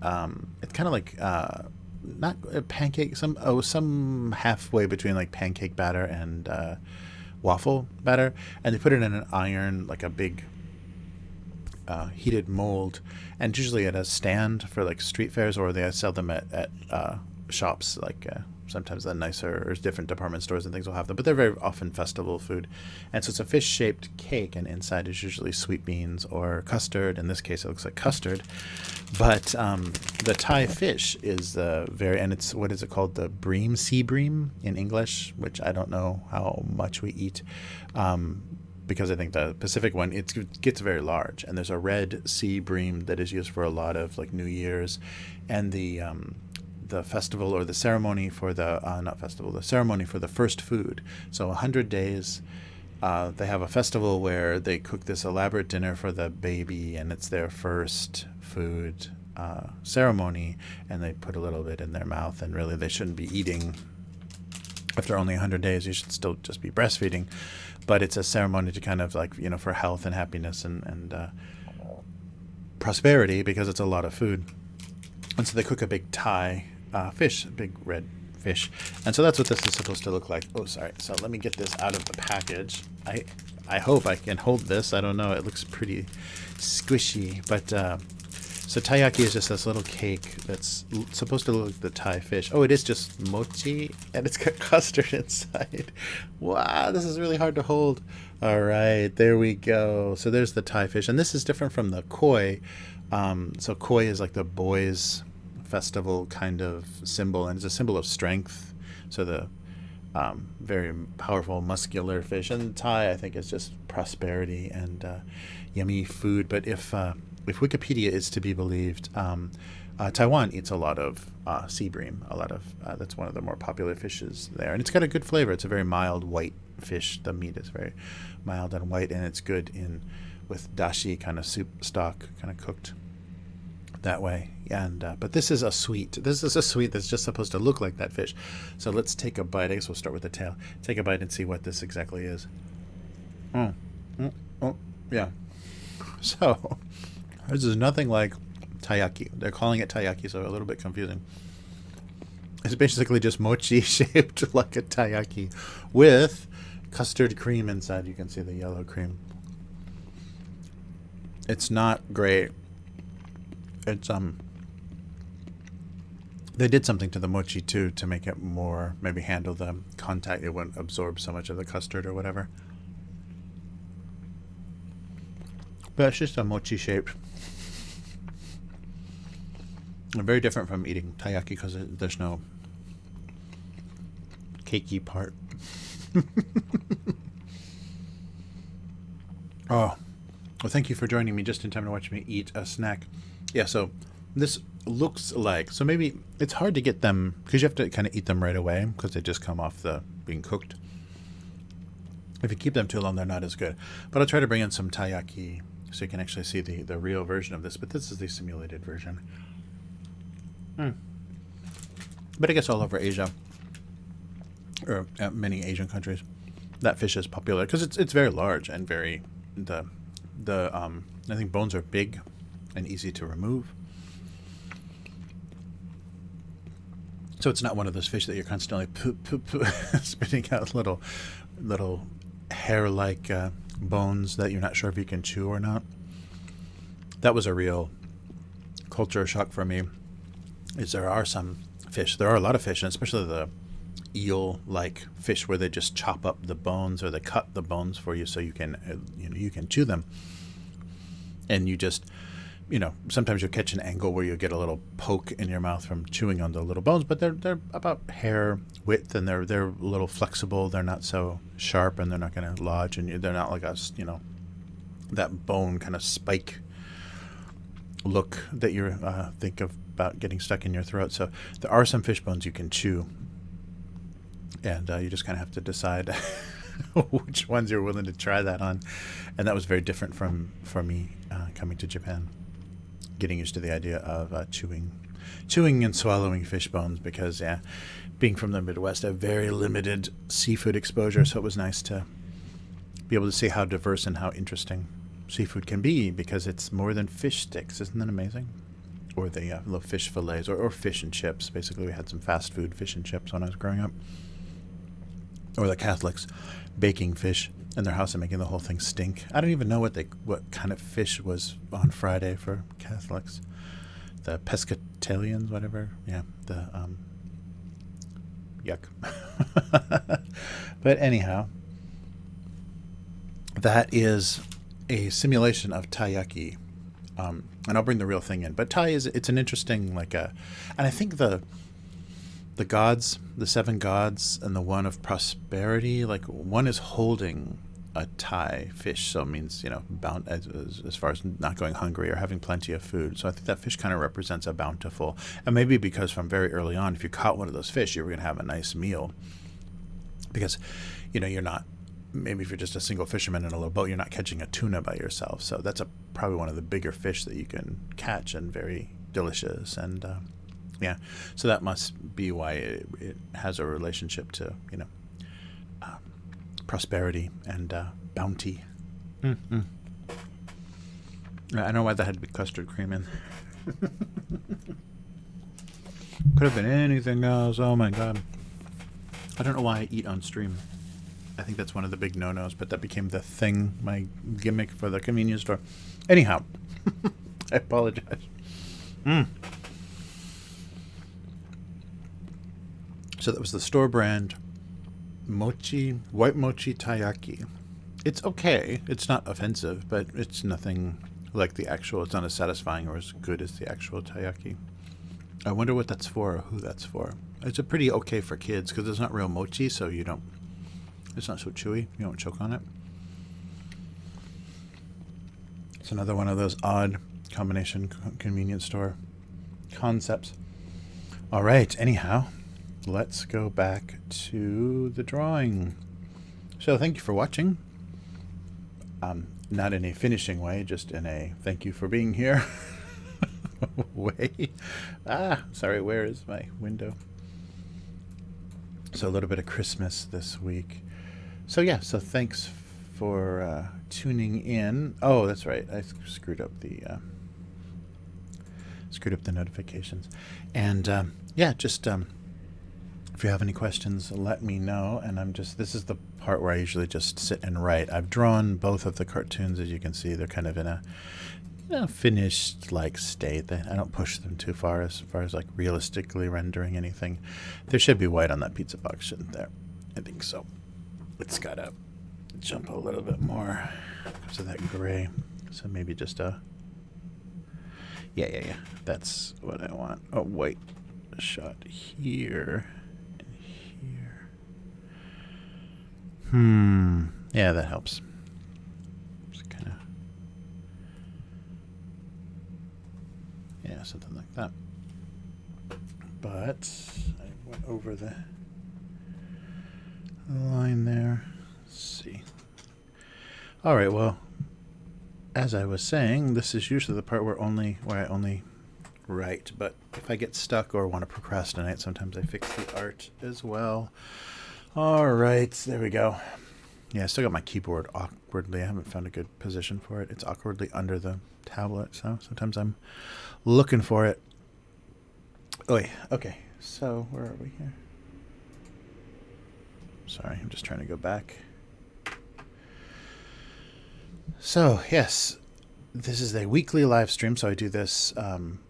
It's kind of like not a pancake. Some halfway between like pancake batter and waffle batter, and they put it in an iron, like a big heated mold, and usually at a stand for like street fairs, or they sell them at shops, like sometimes the nicer or different department stores and things will have them, but they're very often festival food. And so it's a fish shaped cake, and inside is usually sweet beans or custard. In this case it looks like custard, but the Thai fish is and it's, what is it called, the bream, sea bream in English, which I don't know how much we eat, because I think the Pacific one, it gets very large, and there's a red sea bream that is used for a lot of like New Year's, and the festival or the ceremony for the the ceremony for the first food. So 100 days, they have a festival where they cook this elaborate dinner for the baby, and it's their first food ceremony, and they put a little bit in their mouth, and really they shouldn't be eating after only 100 days. You should still just be breastfeeding, but it's a ceremony to kind of like, for health and happiness and prosperity, because it's a lot of food. And so they cook a big Thai fish, a big red fish. And so that's what this is supposed to look like. Oh, sorry. So let me get this out of the package. I hope I can hold this. I don't know. It looks pretty squishy. But so taiyaki is just this little cake that's supposed to look like the Thai fish. Oh, it is just mochi, and it's got custard inside. Wow, this is really hard to hold. All right, there we go. So there's the Thai fish. And this is different from the koi. So koi is like the boys' festival kind of symbol, and it's a symbol of strength. So the very powerful, muscular fish. And Thai, I think, is just prosperity and yummy food. But if Wikipedia is to be believed, Taiwan eats a lot of sea bream. That's one of the more popular fishes there, and it's got a good flavor. It's a very mild white fish. The meat is very mild and white, and it's good with dashi kind of soup stock, kind of cooked that way. And but this is a sweet. This is a sweet that's just supposed to look like that fish. So let's take a bite. I guess we'll start with the tail. Take a bite and see what this exactly is. Oh, yeah. So this is nothing like taiyaki. They're calling it taiyaki, so a little bit confusing. It's basically just mochi shaped like a taiyaki with custard cream inside. You can see the yellow cream. It's not great. It's they did something to the mochi too to make it more, maybe handle the contact. It wouldn't absorb so much of the custard or whatever. But it's just a mochi shape. Very different from eating taiyaki because there's no cakey part. Oh, well, thank you for joining me just in time to watch me eat a snack. Yeah, so This looks like, so maybe it's hard to get them because you have to kind of eat them right away because they just come off the being cooked. If you keep them too long, they're not as good. But I'll try to bring in some taiyaki so you can actually see the real version of this. But this is the simulated version. But I guess all over Asia, or many Asian countries, that fish is popular because it's very large and very I think bones are big and easy to remove. So it's not one of those fish that you're constantly spitting out little hair-like bones that you're not sure if you can chew or not. That was a real culture shock for me. Is there are some fish, there are a lot of fish, and especially the eel-like fish where they just chop up the bones or they cut the bones for you so you can you can chew them. And you just, sometimes you'll catch an angle where you get a little poke in your mouth from chewing on the little bones, but they're about hair width and they're a little flexible. They're not so sharp and they're not going to lodge, and they're not like us, that bone kind of spike look that you think of about getting stuck in your throat. So there are some fish bones you can chew, and you just kind of have to decide which ones you're willing to try that on. And that was very different for me coming to Japan, getting used to the idea of chewing and swallowing fish bones, because being from the Midwest, I have very limited seafood exposure, so it was nice to be able to see how diverse and how interesting seafood can be, because it's more than fish sticks. Isn't that amazing? Or the little fish fillets, or fish and chips. Basically, we had some fast food fish and chips when I was growing up. Or the Catholics baking fish in their house and making the whole thing stink. I don't even know what kind of fish was on Friday for Catholics. The pescatarians, whatever. Yeah, the yuck. But anyhow, that is a simulation of taiyaki. And I'll bring the real thing in. But Thai it's an interesting, and I think the gods, the 7 gods, and the one of prosperity, one is holding a Thai fish, so it means, bound as far as not going hungry or having plenty of food. So I think that fish kind of represents a bountiful, and maybe because from very early on, if you caught one of those fish, you were going to have a nice meal, because, you're not, maybe if you're just a single fisherman in a little boat, you're not catching a tuna by yourself. So that's probably one of the bigger fish that you can catch, and very delicious. And so that must be why it has a relationship to prosperity and bounty. I don't know why that had to be custard cream in. Could have been anything else. Oh my god. I don't know why I eat on stream. I think that's one of the big no-nos, but that became the thing, my gimmick for the convenience store. Anyhow, I apologize. So that was the store brand white mochi taiyaki. It's okay. It's not offensive, but it's nothing like the actual. It's not as satisfying or as good as the actual taiyaki. I wonder what that's for, or who that's for. It's a pretty okay for kids because it's not real mochi, so it's not so chewy. You don't choke on it. It's another one of those odd combination convenience store concepts. All right. Anyhow, let's go back to the drawing. So thank you for watching. Not in a finishing way, just in a thank you for being here way. Sorry, where is my window? So a little bit of Christmas this week. So so thanks for tuning in. Oh, that's right. I screwed up the notifications. And just if you have any questions, let me know. And this is the part where I usually just sit and write. I've drawn both of the cartoons, as you can see. They're kind of in a finished state. I don't push them too far as realistically rendering anything. There should be white on that pizza box, shouldn't there? I think so. It's got to jump a little bit more because of that gray. So maybe just yeah. That's what I want. A white shot here and here. Yeah, that helps. Just kind of. Yeah, something like that. But I went over the line there. Let's see. All right, well, as I was saying, this is usually the part where I only write, but if I get stuck or want to procrastinate, sometimes I fix the art as well. All right, there we go. Yeah, I still got my keyboard awkwardly. I haven't found a good position for it. It's awkwardly under the tablet, so sometimes I'm looking for it. Oh, yeah. Okay, so where are we here? Sorry, I'm just trying to go back. So, yes, this is a weekly live stream, so I do this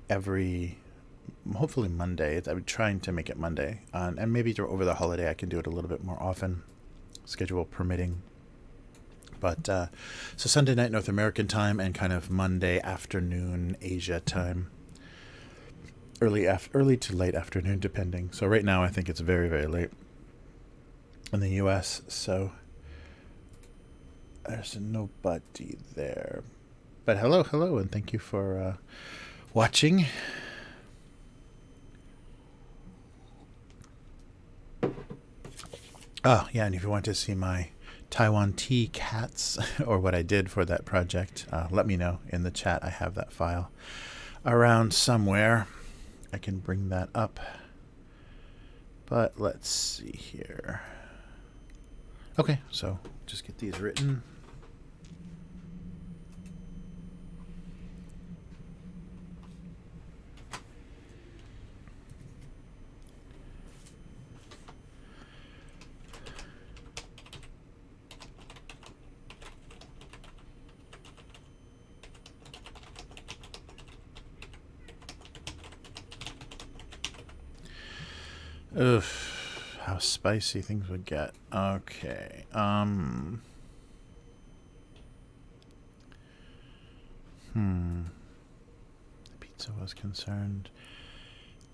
every, hopefully Monday. I'm trying to make it Monday, and maybe over the holiday I can do it a little bit more often, schedule permitting. But so Sunday night North American time and kind of Monday afternoon Asia time, early to late afternoon depending. So right now I think it's very, very late in the US, so there's nobody there. But hello, and thank you for watching. Oh, yeah, and if you want to see my Taiwan tea cats or what I did for that project, let me know in the chat. I have that file around somewhere. I can bring that up. But let's see here. Okay, so just get these written. Ugh, how spicy things would get. Okay. The pizza was concerned.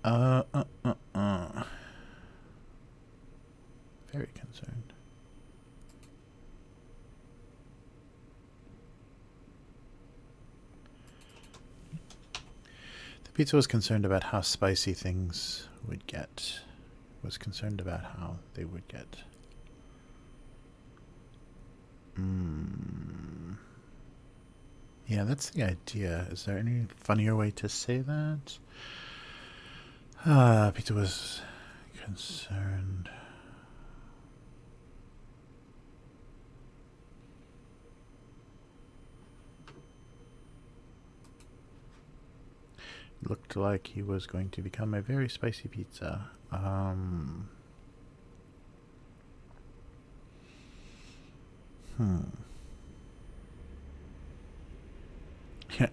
Very concerned. The pizza was concerned about how spicy things would get. Was concerned about how they would get. Yeah, that's the idea. Is there any funnier way to say that? Pizza was concerned. Looked like he was going to become a very spicy pizza.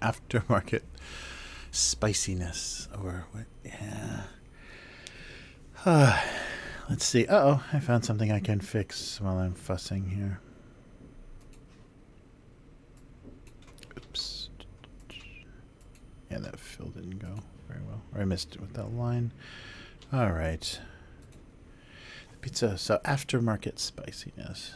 Aftermarket spiciness, or what? Yeah. Let's see. Uh-oh, I found something I can fix while I'm fussing here. Oops. Yeah, that fill didn't go very well. Or I missed it with that line. All right. The pizza, so aftermarket spiciness.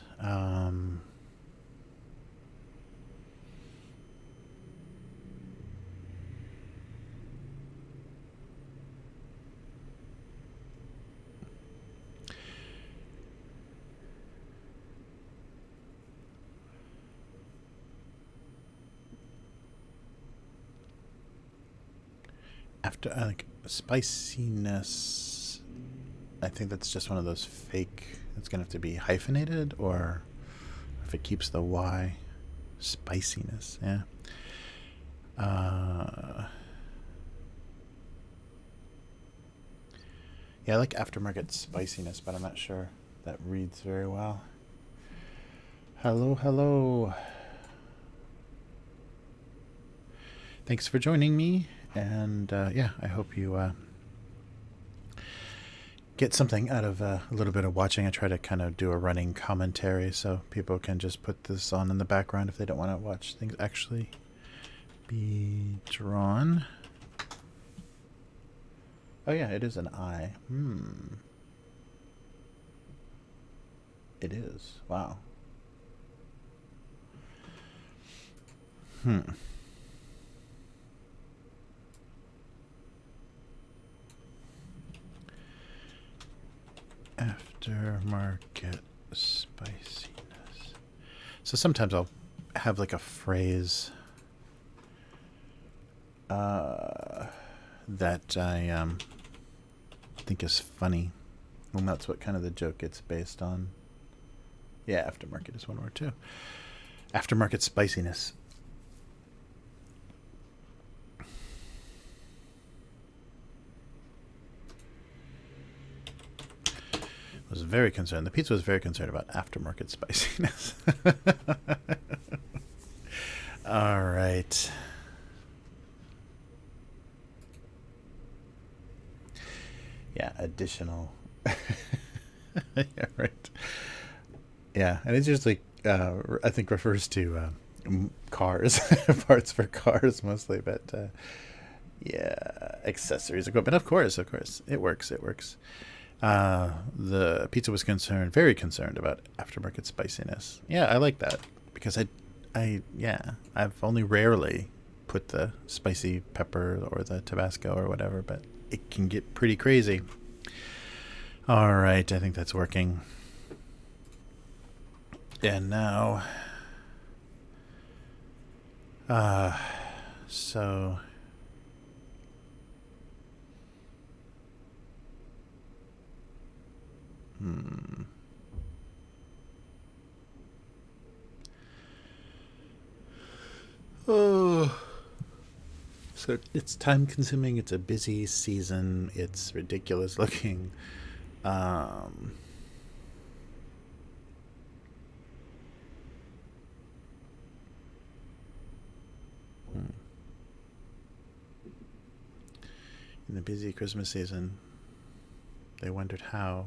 After like spiciness, I think that's just one of those fake. It's gonna have to be hyphenated, or if it keeps the Y, spiciness. Yeah. Yeah, I like aftermarket spiciness, but I'm not sure that reads very well. Hello. Thanks for joining me. And yeah, I hope you get something out of a little bit of watching. I try to kind of do a running commentary so people can just put this on in the background if they don't want to watch things actually be drawn. Oh yeah, it is an eye. It is. Wow. Aftermarket spiciness. So sometimes I'll have like a phrase that I think is funny. And that's what kind of the joke gets based on. Yeah, aftermarket is one word too. Aftermarket spiciness. Was very concerned. The pizza was very concerned about aftermarket spiciness. All right. Yeah, additional. Yeah, right. Yeah, and it's just like I think refers to cars, parts for cars mostly, but yeah, accessories, equipment. Of course, it works. The pizza was very concerned about aftermarket spiciness. Yeah, I like that because I've only rarely put the spicy pepper or the Tabasco or whatever, but it can get pretty crazy. All right, I think that's working. And now, so. Oh. So it's time consuming, it's a busy season, it's ridiculous looking. In the busy Christmas season, they wondered how,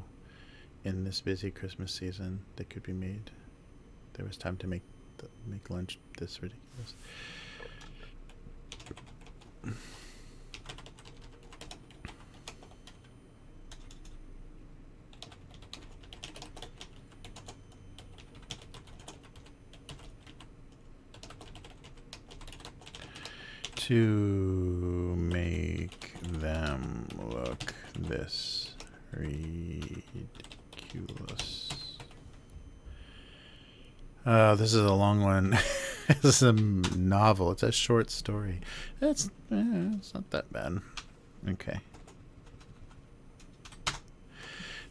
in this busy Christmas season, they could be made. There was time to make lunch this ridiculous. To make them look this ridiculous. This is a long one. This is a novel. It's a short story. It's not that bad. Okay.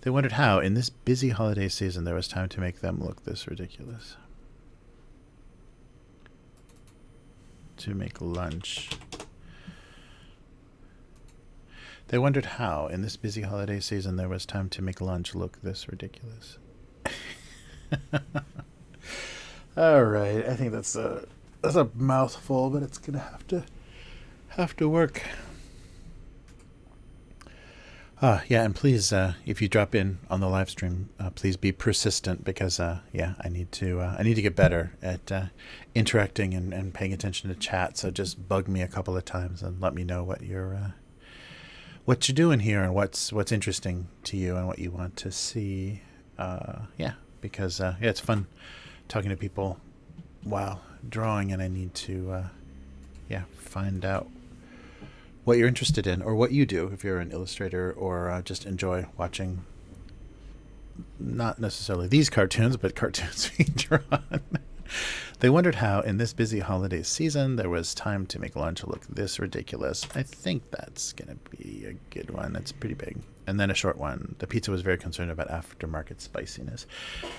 They wondered how, in this busy holiday season, there was time to make them look this ridiculous. To make lunch. They wondered how, in this busy holiday season, there was time to make lunch look this ridiculous. All right, I think that's a mouthful, but it's gonna have to work. Yeah, and please, if you drop in on the live stream, please be persistent because, yeah, I need to get better at interacting and paying attention to chat. So just bug me a couple of times and let me know what you're doing here and what's interesting to you and what you want to see. Yeah, because yeah, it's fun talking to people while drawing, and I need to yeah, find out what you're interested in or what you do if you're an illustrator or just enjoy watching not necessarily these cartoons, but cartoons being drawn. They wondered how, in this busy holiday season, there was time to make lunch look this ridiculous. I think that's going to be a good one. It's pretty big. And then a short one. The pizza was very concerned about aftermarket spiciness.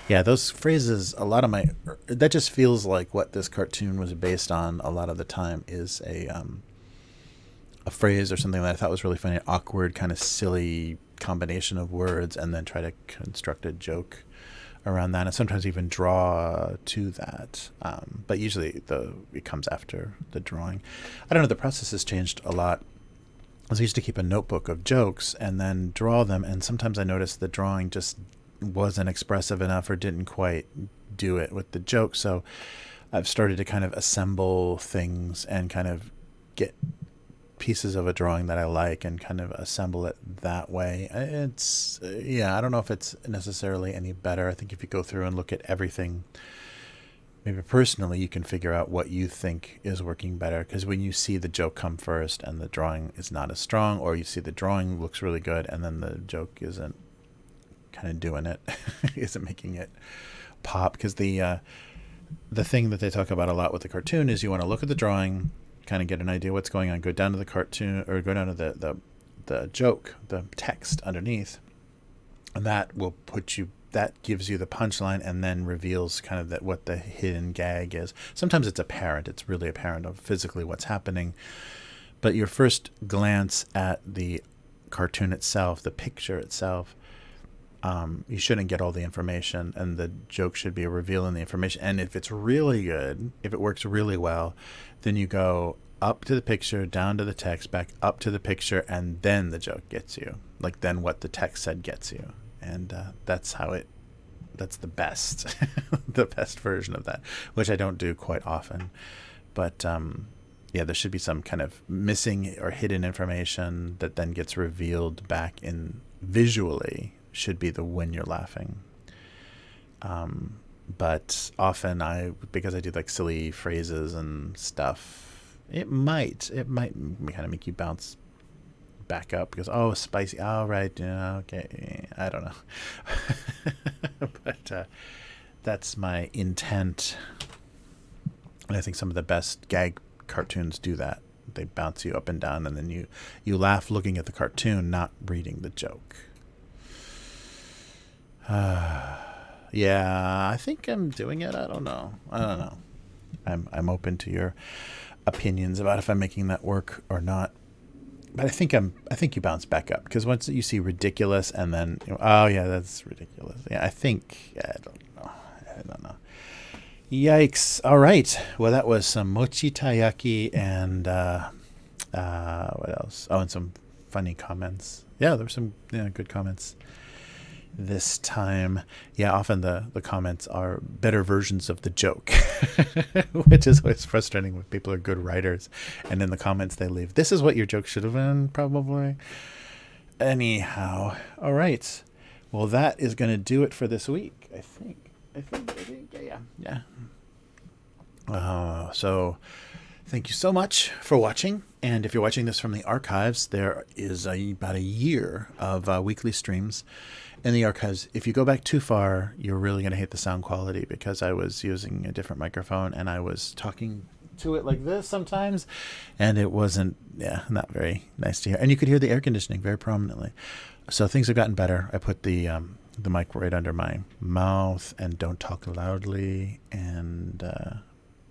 Yeah, those phrases, a lot of that just feels like what this cartoon was based on a lot of the time is a phrase or something that I thought was really funny, an awkward, kind of silly combination of words, and then try to construct a joke around that, and sometimes even draw to that. But usually it comes after the drawing. I don't know, the process has changed a lot. I used to keep a notebook of jokes and then draw them, and sometimes I noticed the drawing just wasn't expressive enough or didn't quite do it with the joke. So I've started to kind of assemble things and kind of get pieces of a drawing that I like and kind of assemble it that way. It's, yeah, I don't know if it's necessarily any better. I think if you go through and look at everything, maybe personally, you can figure out what you think is working better. Because when you see the joke come first and the drawing is not as strong, or you see the drawing looks really good and then the joke isn't kind of doing it isn't making it pop. Because the thing that they talk about a lot with the cartoon is you want to look at the drawing, kind of get an idea what's going on, go down to the cartoon or go down to the joke, the text underneath, and that will that gives you the punchline and then reveals kind of what the hidden gag is. Sometimes it's apparent, it's really apparent of physically what's happening, but your first glance at the cartoon itself, the picture itself, you shouldn't get all the information, and the joke should be a reveal in the information. And if it's really good, if it works really well, then you go up to the picture, down to the text, back up to the picture, and then the joke gets you. Like then what the text said gets you. And that's the best, the best version of that, which I don't do quite often. But yeah, there should be some kind of missing or hidden information that then gets revealed back in visually, should be the when you're laughing. But often because I do like silly phrases and stuff, it might kind of make you bounce back up because, oh, spicy, all right, yeah, okay, I don't know. But that's my intent. And I think some of the best gag cartoons do that. They bounce you up and down, and then you laugh looking at the cartoon, not reading the joke. Yeah, I think I'm doing it. I don't know. I'm open to your opinions about if I'm making that work or not. But I think you bounce back up, because once you see ridiculous and then, oh yeah, that's ridiculous. Yeah, I don't know. Yikes. All right. Well, that was some mochi taiyaki and what else? Oh, and some funny comments. Yeah, there were some good comments this time. Yeah, often the comments are better versions of the joke, which is always frustrating when people are good writers and in the comments they leave, this is what your joke should have been, probably. Anyhow, all right. Well, that is going to do it for this week, I think. Yeah. So thank you so much for watching. And if you're watching this from the archives, there is about a year of weekly streams in the archives. If you go back too far, you're really going to hate the sound quality, because I was using a different microphone and I was talking to it like this sometimes, and it wasn't, not very nice to hear. And you could hear the air conditioning very prominently. So things have gotten better. I put the mic right under my mouth and don't talk loudly and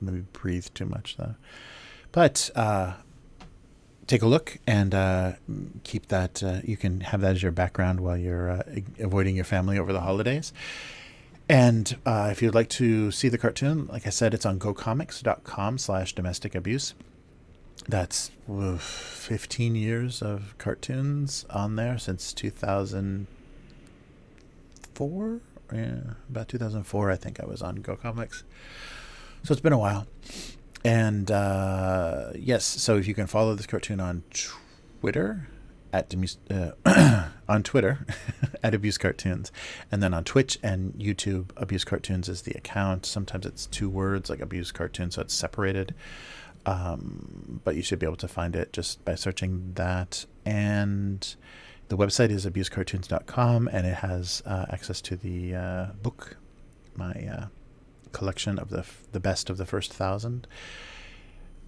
maybe breathe too much though. But take a look and keep that. You can have that as your background while you're avoiding your family over the holidays. And if you'd like to see the cartoon, like I said, it's on gocomics.com/domestic abuse. That's 15 years of cartoons on there since 2004. Yeah, about 2004, I think I was on Go Comics. So it's been a while. And yes, so if you can follow this cartoon on Twitter on Twitter at Abuse Cartoons, and then on Twitch and YouTube, Abuse Cartoons is the account. Sometimes it's 2 words, like Abuse Cartoons, so it's separated. But you should be able to find it just by searching that. And the website is abusecartoons.com, and it has access to the book, my collection of the best of the first 1,000.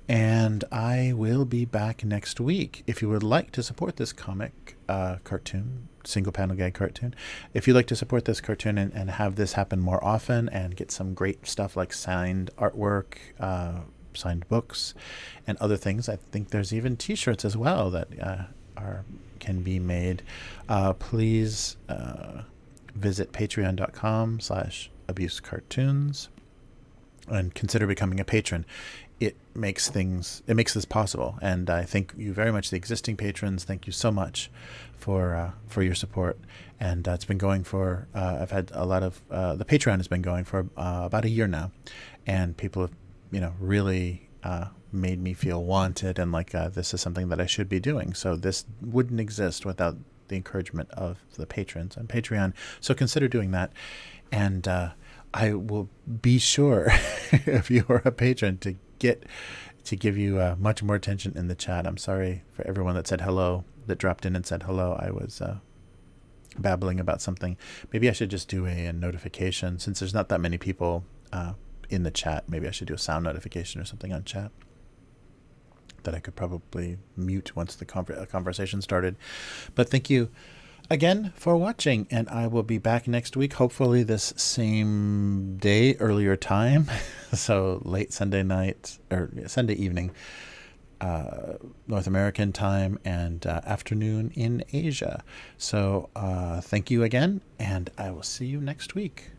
And I will be back next week. If you would like to support this comic cartoon, single panel gag cartoon, if you'd like to support this cartoon and have this happen more often and get some great stuff like signed artwork, signed books, and other things, I think there's even t-shirts as well that can be made, please visit patreon.com/abusecartoons and consider becoming a patron. It makes this possible, and I thank you very much, the existing patrons. Thank you so much for your support. And it's been going for I've had a lot of the Patreon has been going for about a year now, and people have really made me feel wanted and like this is something that I should be doing. So this wouldn't exist without the encouragement of the patrons on Patreon. So consider doing that, and I will be sure if you are a patron to give you much more attention in the chat. I'm sorry for everyone that said hello, that dropped in and said hello. I was babbling about something. Maybe I should just do a notification, since there's not that many people in the chat. Maybe I should do a sound notification or something on chat that I could probably mute once the conversation started. But thank you again for watching, and I will be back next week, hopefully this same day, earlier time. So late Sunday night, or Sunday evening, North American time, and afternoon in Asia. So thank you again, and I will see you next week.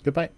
Goodbye.